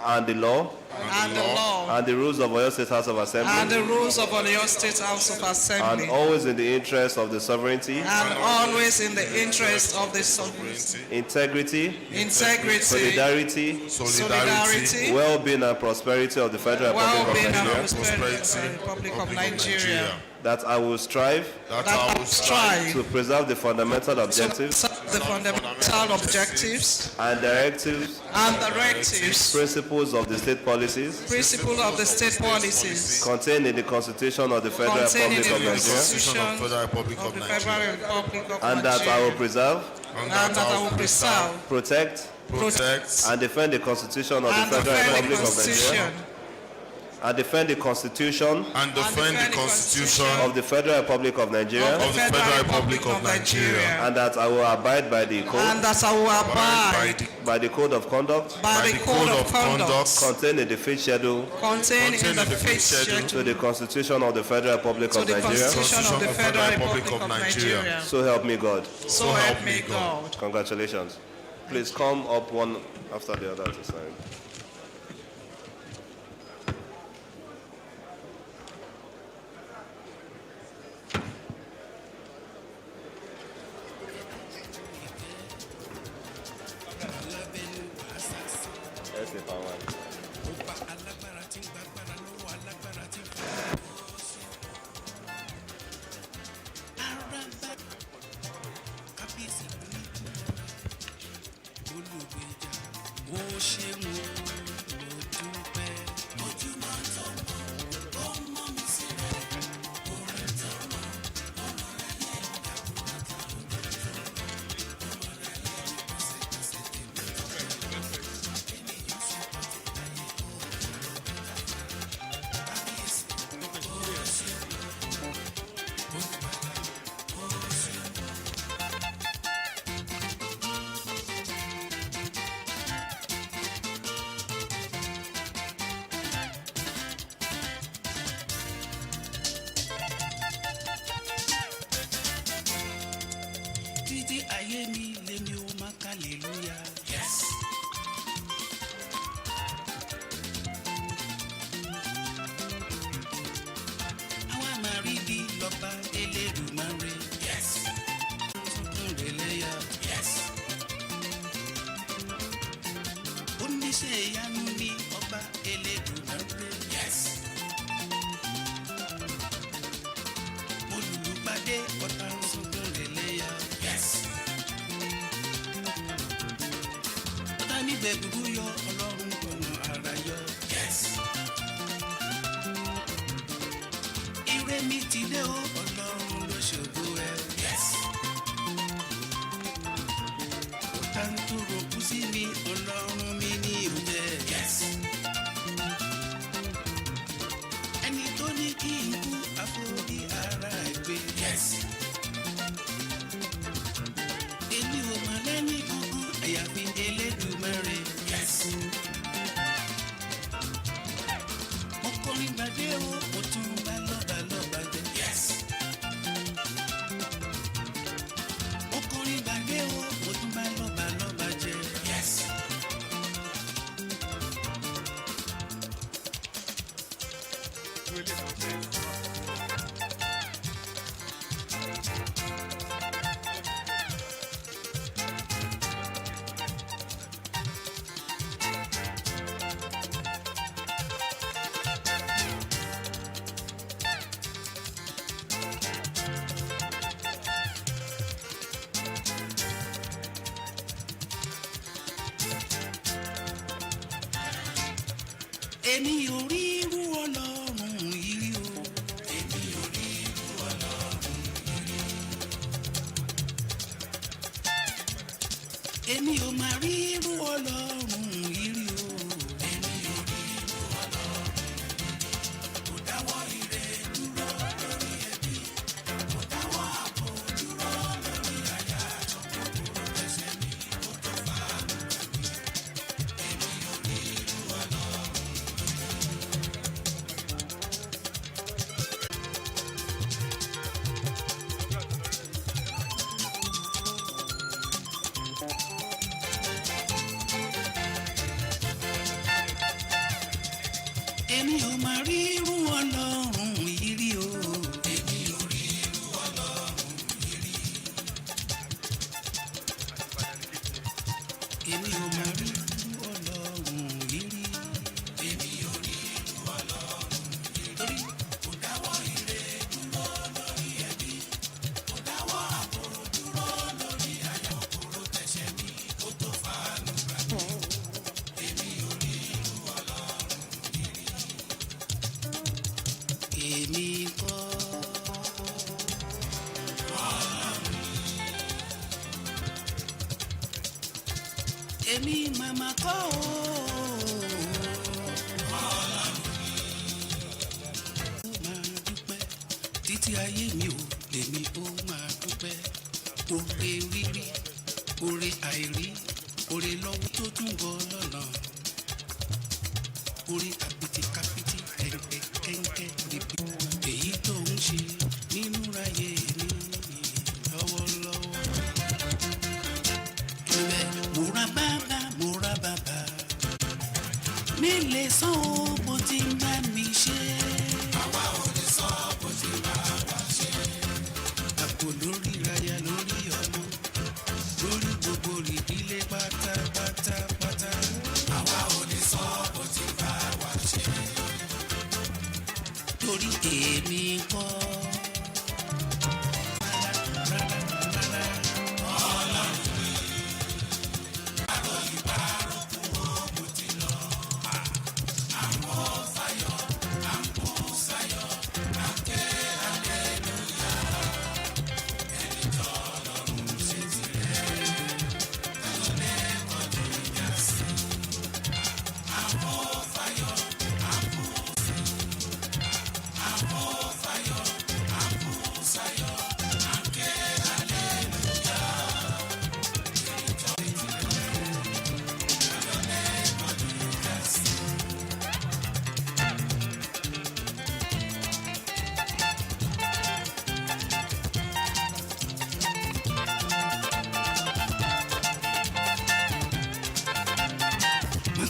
and the law and the law, and the rules of Oyo State House of and Assembly, the rules of Oyo State House of and Assembly, always in the interest of the sovereignty, and always in the interest of the sovereignty, integrity, integrity, solidarity, well-being and prosperity of the Federal Republic well-being of and Nigeria, prosperity of the Republic of Nigeria, that I will strive that I will strive to preserve the fundamental objectives to the fundamental objectives and directives, and directives, principles of the state policies principles of the state policies contained in the Constitution of the Federal contained in Republic the of Nigeria, Constitution of the Federal Republic of of the Nigeria, Federal Republic of and that I will Nigeria, preserve, and that I will preserve, protect, protect, and defend the Constitution of the and Federal defend the Republic of Nigeria, Constitution and defend the Constitution and defend the Constitution of the Federal Republic of Nigeria, of the Federal Republic of Nigeria, and that I will abide by the and code, that I will abide by the code of conduct by the code of conduct contained in the fifth schedule contained in the fifth schedule to the Constitution of the Federal Republic to of the Nigeria. Constitution of the Federal Republic of Nigeria. So help me God. So help me God. Congratulations. Please come up one after the other to sign. Yes, if I want. Títí ayé mi lèmi ó máa ka hallelujah. Yes. Àwa máa rí bí lọ́ba Elédùmarè. Yes. Tuntun rẹ̀ lẹ́yà. Yes. Oníṣẹ́ ìyanu ní ọba Elédùmarè. Yes. Olùlùpàdé ọ̀tá gbẹ gbogbo yọ ọlọ́run gbọ̀nà ara yọ. ire mi ti dé o ọlọ́run ló ṣògo ẹ. ọ̀tá ń tó rògbò sí mi ọlọ́run mi ní ìrùjẹ. ẹni tó ní kí n kú àforí ara ẹgbẹ́. èmi ò mọ̀ lẹ́ni kankan àyàfi Elédùmarè. mo kọrin gbàdé o mo tún bá lọ́ba lọ́ba jẹ. mo kọrin gbàdé o mo tún bá lọ́ba lọ́ba jẹ. èmi ò rí irú ọlọ́run yìí rí o. èmi ò rí irú ọlọ́run yìí rí. èmi ò máa rí irú ọlọ́run yìí rí o. èmi ò rí irú ọlọ́run yìí rí. kò dáwọ́ ire dúró lórí ẹbí. kò dáwọ́ ààbò dúró lórí aya. kò tẹ̀sẹ̀ mi kó tó fà á lù mí. èmi ò rí irú ọlọ́run. èmi ò máa rí irú ọlọ́run yìí rí o. èmi ò rí irú ọlọ́run yìí rí. èmi ò máa rí irú ọlọ́run yìí rí. èmi ò rí irú ọlọ́run yìí rí. kò dáwọ́ ire dúró lórí ẹbí. kò dáwọ́ ààbò dúró lórí aya. kòkòrò tẹ̀sẹ̀ mi kó tó fàánù gbà mí. èmi ò rí irú ọlọ́run yìí rí. èmi kọ́. èmi màmá kọ́ o. ó máa dúpẹ́ títí ayé mi ò lèmi ó máa dúpẹ́. oore rírí oore àìrí oore lọ́wọ́ tó tún bọ̀ lọ́nà. oore kàpìtì kàpìtì kẹ̀kẹ́ kẹ̀kẹ́ níbi èyí tó ń ṣe nínú ayé mi lọ́wọ́lọ́wọ́. ibẹ̀ múra bàbá mi lè san o bó ti ń bá mi ṣe. àwa ò lè sọ bó ti bá wa ṣe. àpò lórí aya lórí ọmọ lórí gbogbo ìdílé pátápátá. àwa ò lè sọ bó ti bá wa ṣe. torí èmi kọ́.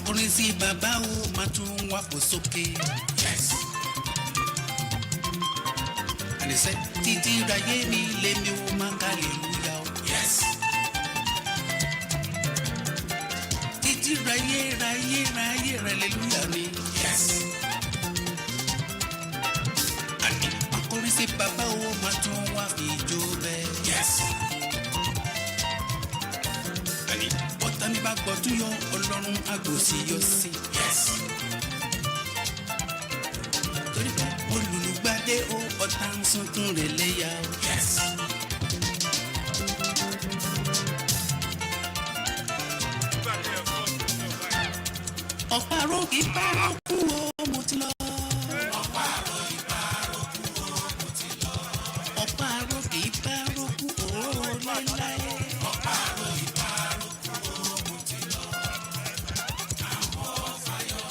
orin sí bàbá o máa tún wá fò sókè. àníṣe títí ráyé mi lèmi ó máa ká aleluya o. títí ráyé aleluya mi. àní akọrin sí bàbá o máa tún wá fi jó bẹ́ẹ̀. àní ọ̀tá ẹni bá gbọ́ tún yọ ọlọ́run àgbòsí yọ sí. torí pé olùlùgbàdé ó ọ̀tá ń sunkún rẹ̀ léyà o. ọ̀pá-àrò ìbárakú o mo ti lọ. ọ̀pá-àrò ìbárakú o mo ti lọ. ọ̀pá-àrò ìbárakú o láéláé. ọ̀pá-àrò ìbárakú o mo ti lọ. àmọ́ fayọ̀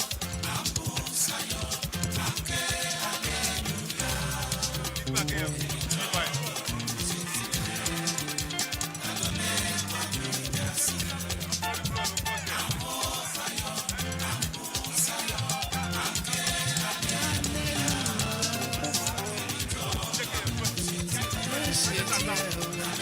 àmọ́ sayọ̀ àkẹ́ hallelujah.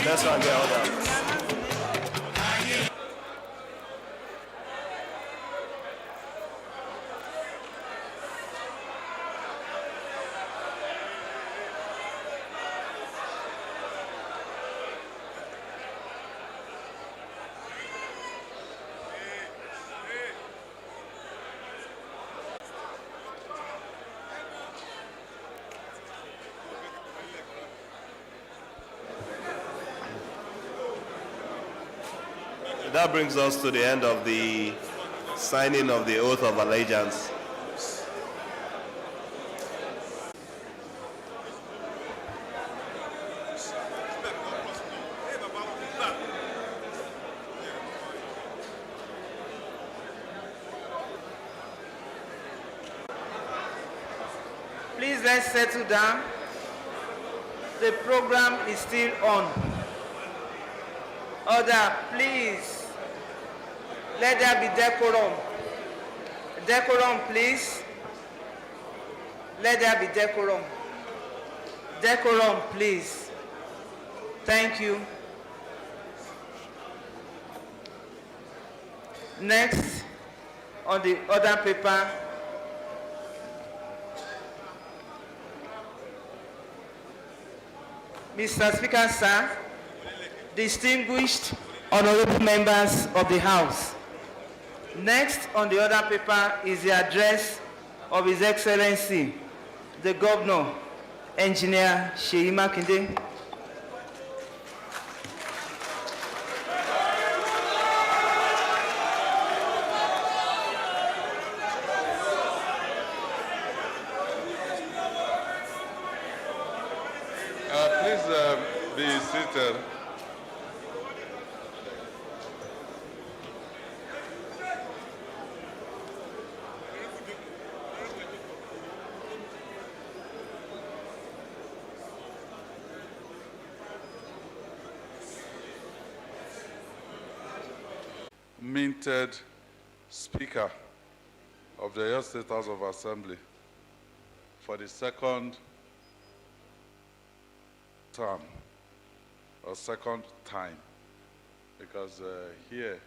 Let's not get all that. That brings us to the end of the signing of the oath of allegiance. Please let's settle down. The program is still on. Order, please. Let there be decorum. Decorum, please. Let there be decorum. Decorum, please. Thank you. Next, on the order paper, Mr. Speaker, sir, distinguished honorable members of the House. Next on the order paper is the address of His Excellency, the Governor, Engineer Seyi Makinde. Please be seated. minted Speaker of the Oyo State House of Assembly for the second term or second time, because here,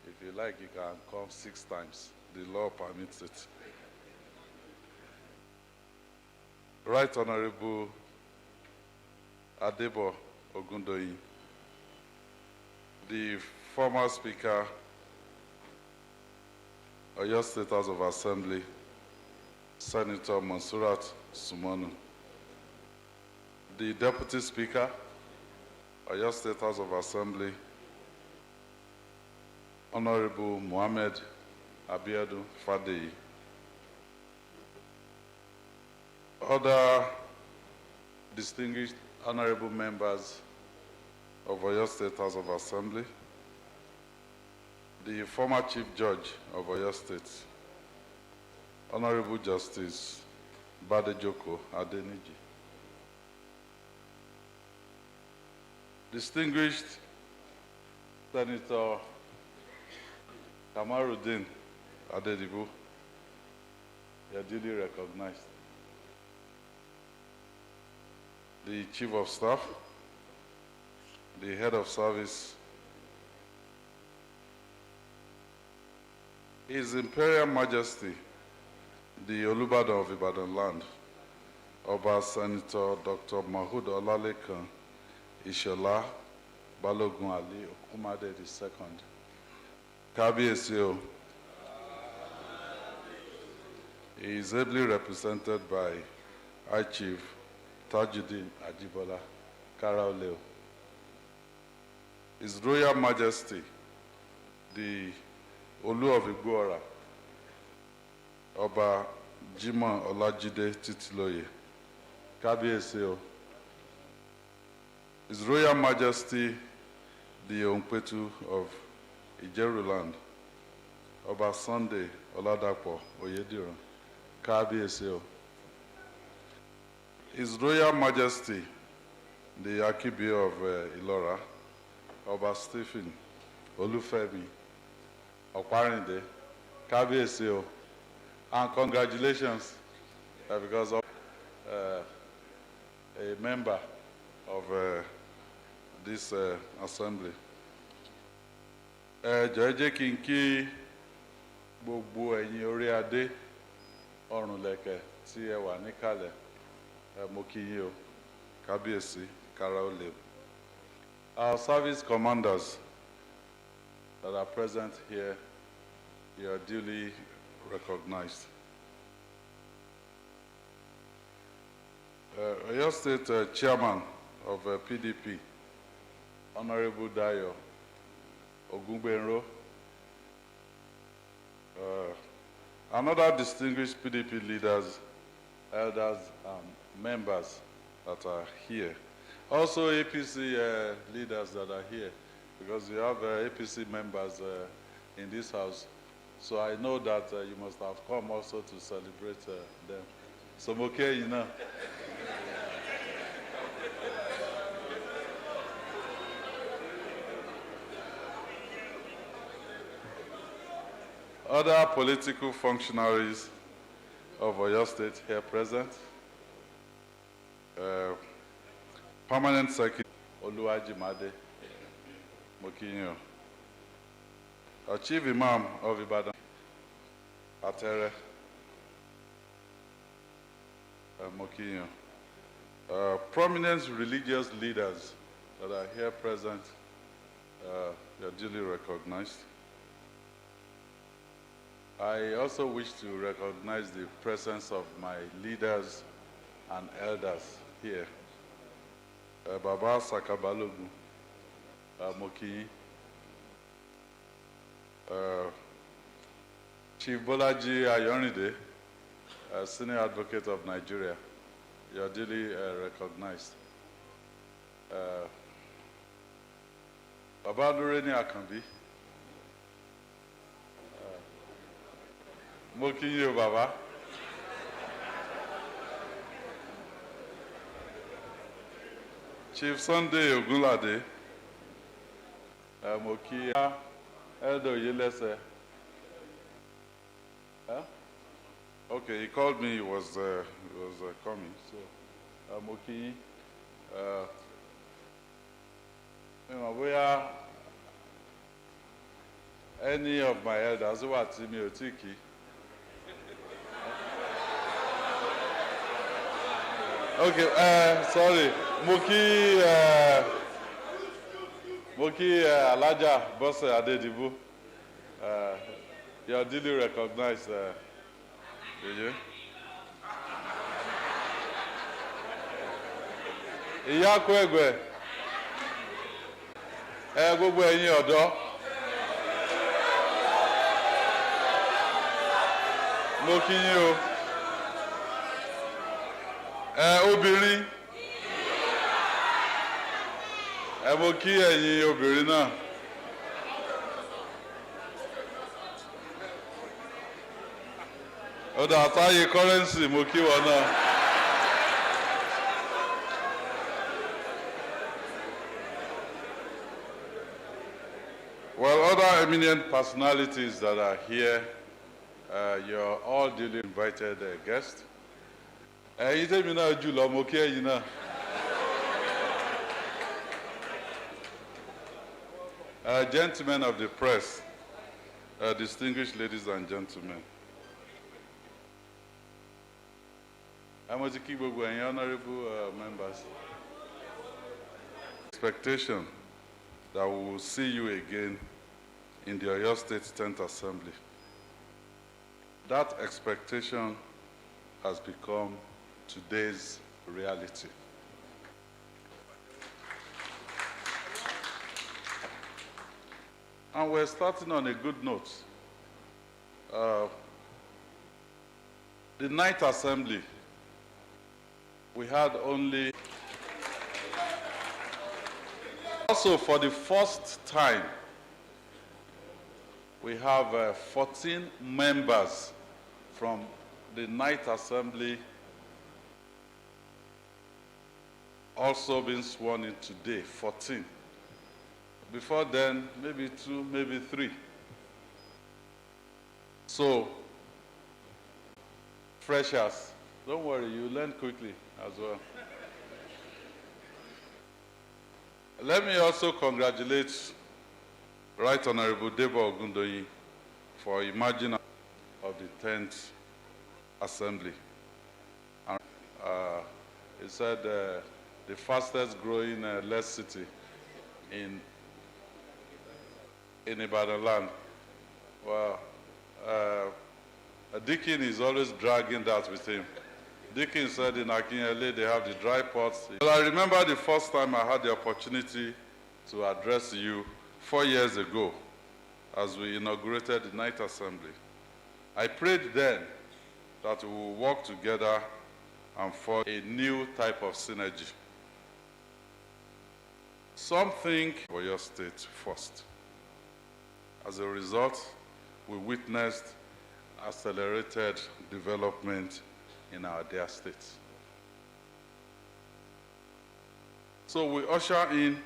if you like, you can come 6 times. The law permits it. Right Honorable Adebo Ogundoyin, the former Speaker, Oyo State House of Assembly, Senator Monsurat Sumonu, the Deputy Speaker, Oyo State House of Assembly, Honorable Mohammed Abiodun Fadeyi. Other distinguished honorable members of Oyo State House of Assembly, the former Chief Judge of Oyo State, Honorable Justice Badejoko Adeniji, distinguished Senator Kamaruddin Adedibu, you are duly recognized. The Chief of Staff, the Head of Service, His Imperial Majesty, the Olubadan of Ibadan land, Oba Senator Dr. Mahood Olalekan Ishola Balogun Ali Okumade II. Kabiyesi o. He is ably represented by High Chief Tajuddin Ajibola Karaoleo. His Royal Majesty, the Olu of Igboora, Oba Jimoh Olajide Titiloye, Kabiyesi o. His Royal Majesty, the Onpetu of Ijeruland, Oba Sunday Oladapo Oyediran, Kabiyesi o. His Royal Majesty, the Akibio of Ilora, Oba Stephen Olufemi Okwarinde, Kabiyesi o. And congratulations, because of a member of this assembly. Jọ̀ọ́ jẹ́ kí n kí gbogbo ẹ̀yin orí adé ọrùn lẹ̀kẹ̀ tí ẹ wà níkàlẹ̀. Mo kí yín o, Kábíyèsí, kára ó lè. Our service commanders that are present here, you are duly recognized. Oyo State Chairman of PDP, Honorable Dayo Ogungbenro, another distinguished PDP leaders, elders, members that are here. Also APC leaders that are here, because we have APC members in this house. So I know that you must have come also to celebrate them. So okay, you know. Other political functionaries of Oyo State here present. Permanent Secretary Oluwajimade Mokinyo. Our Chief Imam of Ibadan Atere Mokinyo. Prominent religious leaders that are here present, they are duly recognized. I also wish to recognize the presence of my leaders and elders here. Baba Sakabalogun Mokinyi, Chief Bolaji Ayorinde, Senior Advocate of Nigeria, you are duly recognized. Baba Nureni Akambi, Mokinyi Baba. Chief Sunday Ogunlade, Mokiya Elder Yelese. Huh? Okay, he called me, he was coming, so I'm okay. We are any of my elders who are Timi Otiki. Okay, sorry. Moki Alaja Bosse Adedibu. You're duly recognized. You? Ìyá Kwegwe. Gbogbo ẹ̀yin ọ̀dọ́. Mo kí yín o. Obìnrin. Mo kí ẹ̀yin obìnrin náà. Ó dà táyé currency mo kí wọn náà. Well, other eminent personalities that are here, you're all duly invited guests. You tell me now, Julo, I'm okay, you know. Gentlemen of the press, distinguished ladies and gentlemen, I want to keep honorable members. Expectation that we will see you again in the Oyo State 10th Assembly. That expectation has become today's reality. And we're starting on a good note. The 9th Assembly, we had only, also for the first time, we have 14 members from the 9th Assembly also being sworn in today, 14. Before then, maybe 2, maybe 3. So, freshers, don't worry, you learn quickly as well. Let me also congratulate Right Honorable Debo Ogundoyi for emerging of the 10th Assembly. And, he said the fastest growing less city in Ibadan land. Well, Dickin is always dragging that with him. Dickin said in Akinyele they have the dry pots. Well, I remember the first time I had the opportunity to address you 4 years ago as we inaugurated the 9th Assembly. I prayed then that we will work together and form a new type of synergy. Some think for your state first. As a result, we witnessed accelerated development in our dear states. So we usher in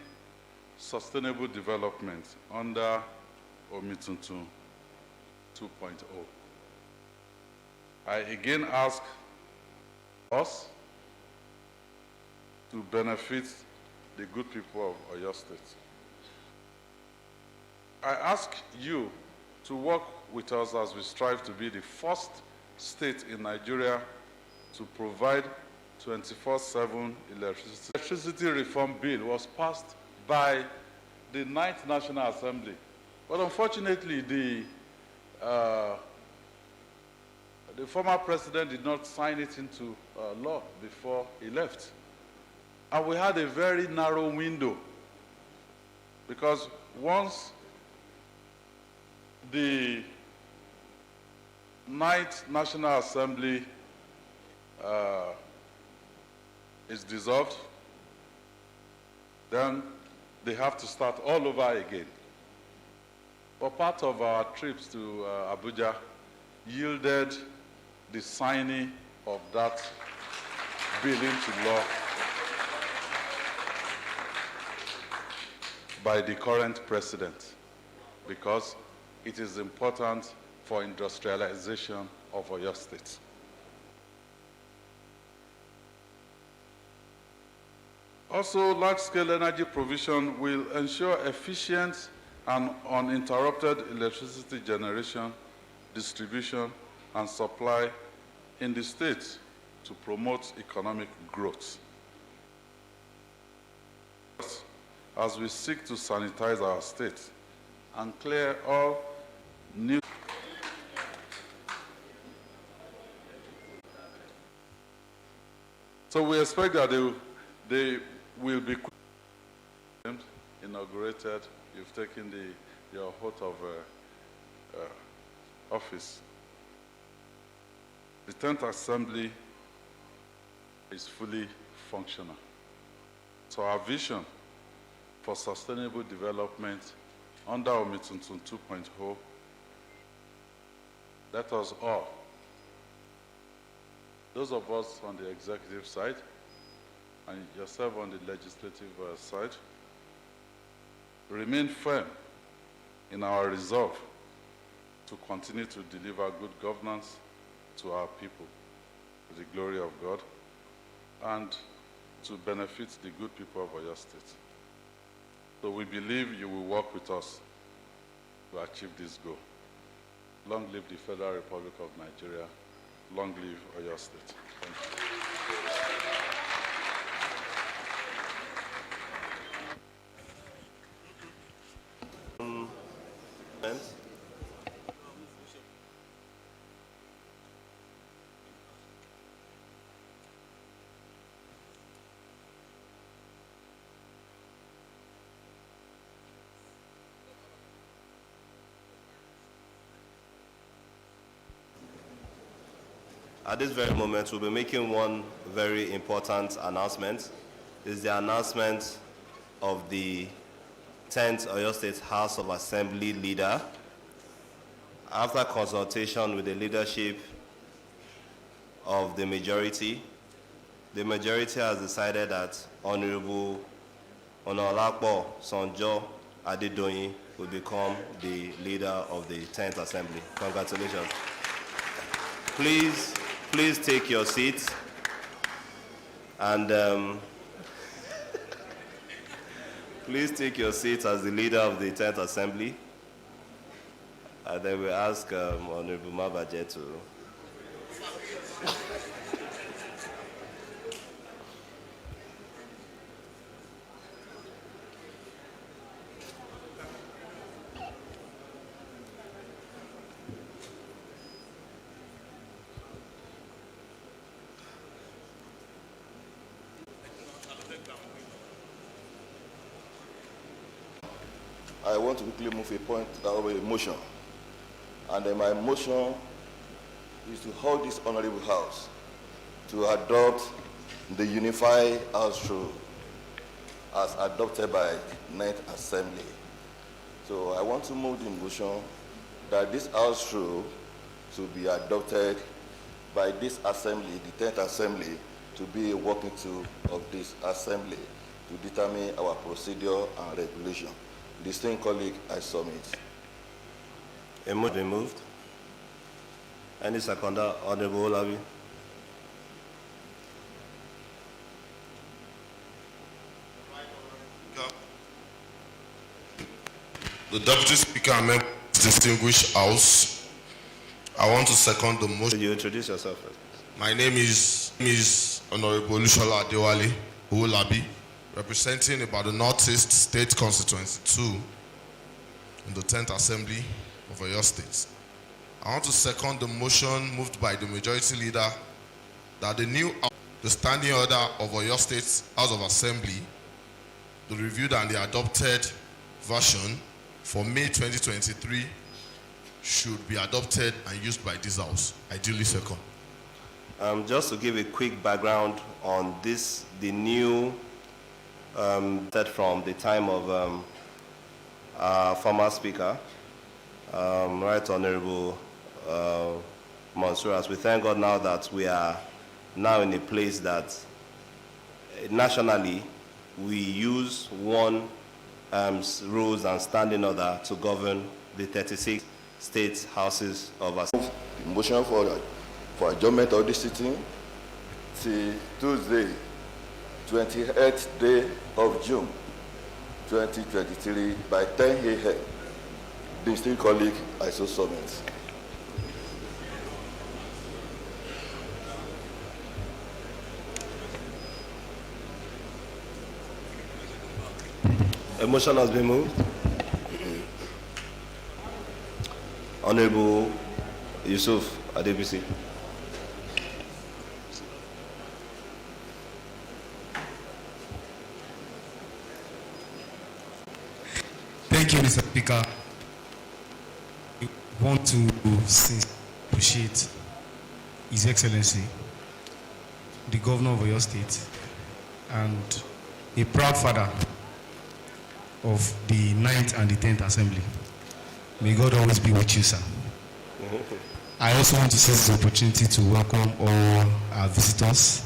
sustainable development under Omituntun 2.0. I again ask us to benefit the good people of Oyo State. I ask you to work with us as we strive to be the first state in Nigeria to provide 24/7 electricity. The electricity reform bill was passed by the 9th National Assembly. But unfortunately, the former president did not sign it into law before he left. And we had a very narrow window because once the 9th National Assembly is dissolved, then they have to start all over again. But part of our trips to Abuja yielded the signing of that bill into law by the current president, because it is important for industrialization of Oyo State. Also, large-scale energy provision will ensure efficient and uninterrupted electricity generation, distribution, and supply in the state to promote economic growth. As we seek to sanitize our state and clear all new so we expect that they will be inaugurated. You've taken your oath of office. The 10th Assembly is fully functional. So our vision for sustainable development under Omituntun 2.0, let us all, those of us on the executive side and yourself on the legislative side, remain firm in our resolve to continue to deliver good governance to our people, to the glory of God, and to benefit the good people of Oyo State. So we believe you will work with us to achieve this goal. Long live the Federal Republic of Nigeria. Long live Oyo State. Thank you. At this very moment, we'll be making one very important announcement. It's the announcement of the 10th Oyo State House of Assembly leader. After consultation with the leadership of the majority has decided that Honorable Onolapo Sonjo Adedoyin will become the leader of the 10th Assembly. Congratulations. Please take your seats, and please take your seats as the leader of the 10th Assembly. And then we ask Honorable Mabaje to. I want to quickly move a point of a motion. And my motion is to hold this honorable house to adopt the unified house rule as adopted by 9th Assembly. So I want to move the motion that this house rule to be adopted by this assembly, the 10th Assembly, to be a working tool of this assembly to determine our procedure and regulation. Distinguished colleague, I submit. A motion been moved. Any seconder, Honorable Olabi? The Deputy Speaker and members of the distinguished House, I want to second the motion. Could you introduce yourself first? My name is Honorable Aloore Adewale Owolabi, representing about the Northeast State Constituency 2 in the 10th Assembly of Oyo State. I want to second the motion moved by the Majority Leader that the Standing Order of Oyo State House of Assembly, the reviewed and the adopted version for May 2023 should be adopted and used by this House. Ideally second. Just to give a quick background on this, the new that from the time of our former Speaker, Right Honorable Mansour, as we thank God now that we are now in a place that nationally we use one rules and standing order to govern the 36 state houses of assembly. Motion for adjournment of this sitting till Tuesday, 28th day of June, 2023 by 10 a.m. Distinguished colleague, I so submit. A motion has been moved. Honorable Yusuf Adebisi. Thank you, Mr. Speaker. I want to appreciate His Excellency, the Governor of your state, and a proud father of the 9th and the 10th Assembly. May God always be with you, sir. I also want to seize this opportunity to welcome all our visitors,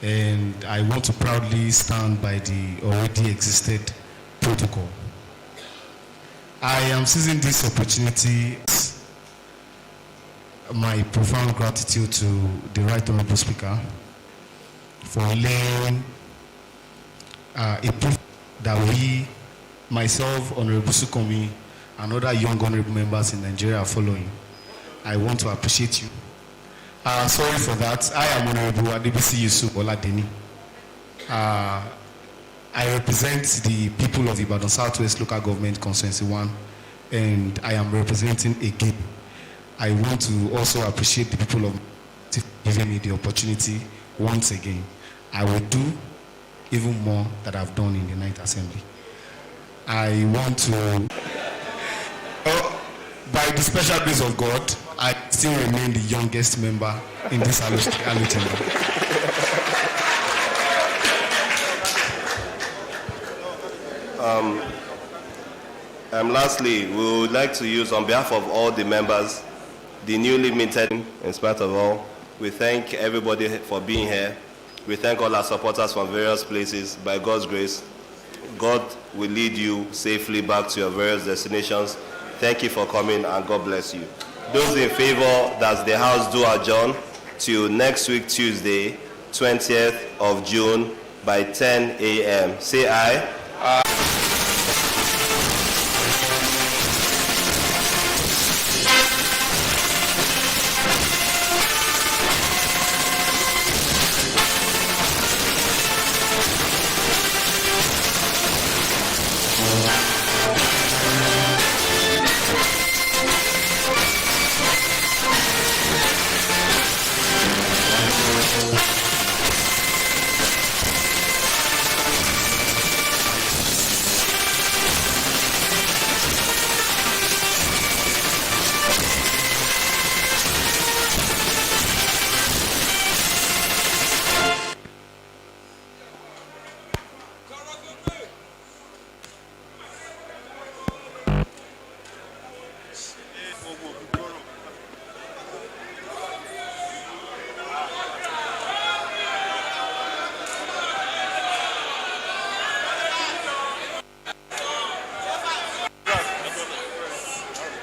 and I want to proudly stand by the already existed protocol. I am seizing this opportunity, my profound gratitude to the Right Honorable Speaker for laying a proof that we, myself, Honorable Sukomi, and other young honorable members in Nigeria are following. I want to appreciate you. Sorry for that. I am Honorable Adebisi Yusuf Oladeni. I represent the people of Ibadan Southwest Local Government Constituency 1, and I am representing again. I want to also appreciate the people of giving me the opportunity once again. I will do even more that I've done in the 9th Assembly. I want to, by the special grace of God, I still remain the youngest member in this Aloore chamber. Lastly, we would like to use, on behalf of all the members, the newly minted. In spite of all, we thank everybody for being here. We thank all our supporters from various places. By God's grace, God will lead you safely back to your various destinations. Thank you for coming, and God bless you. Those in favor that the House do adjourn till next week, Tuesday, 20th of June by 10 a.m. Say aye. Aye.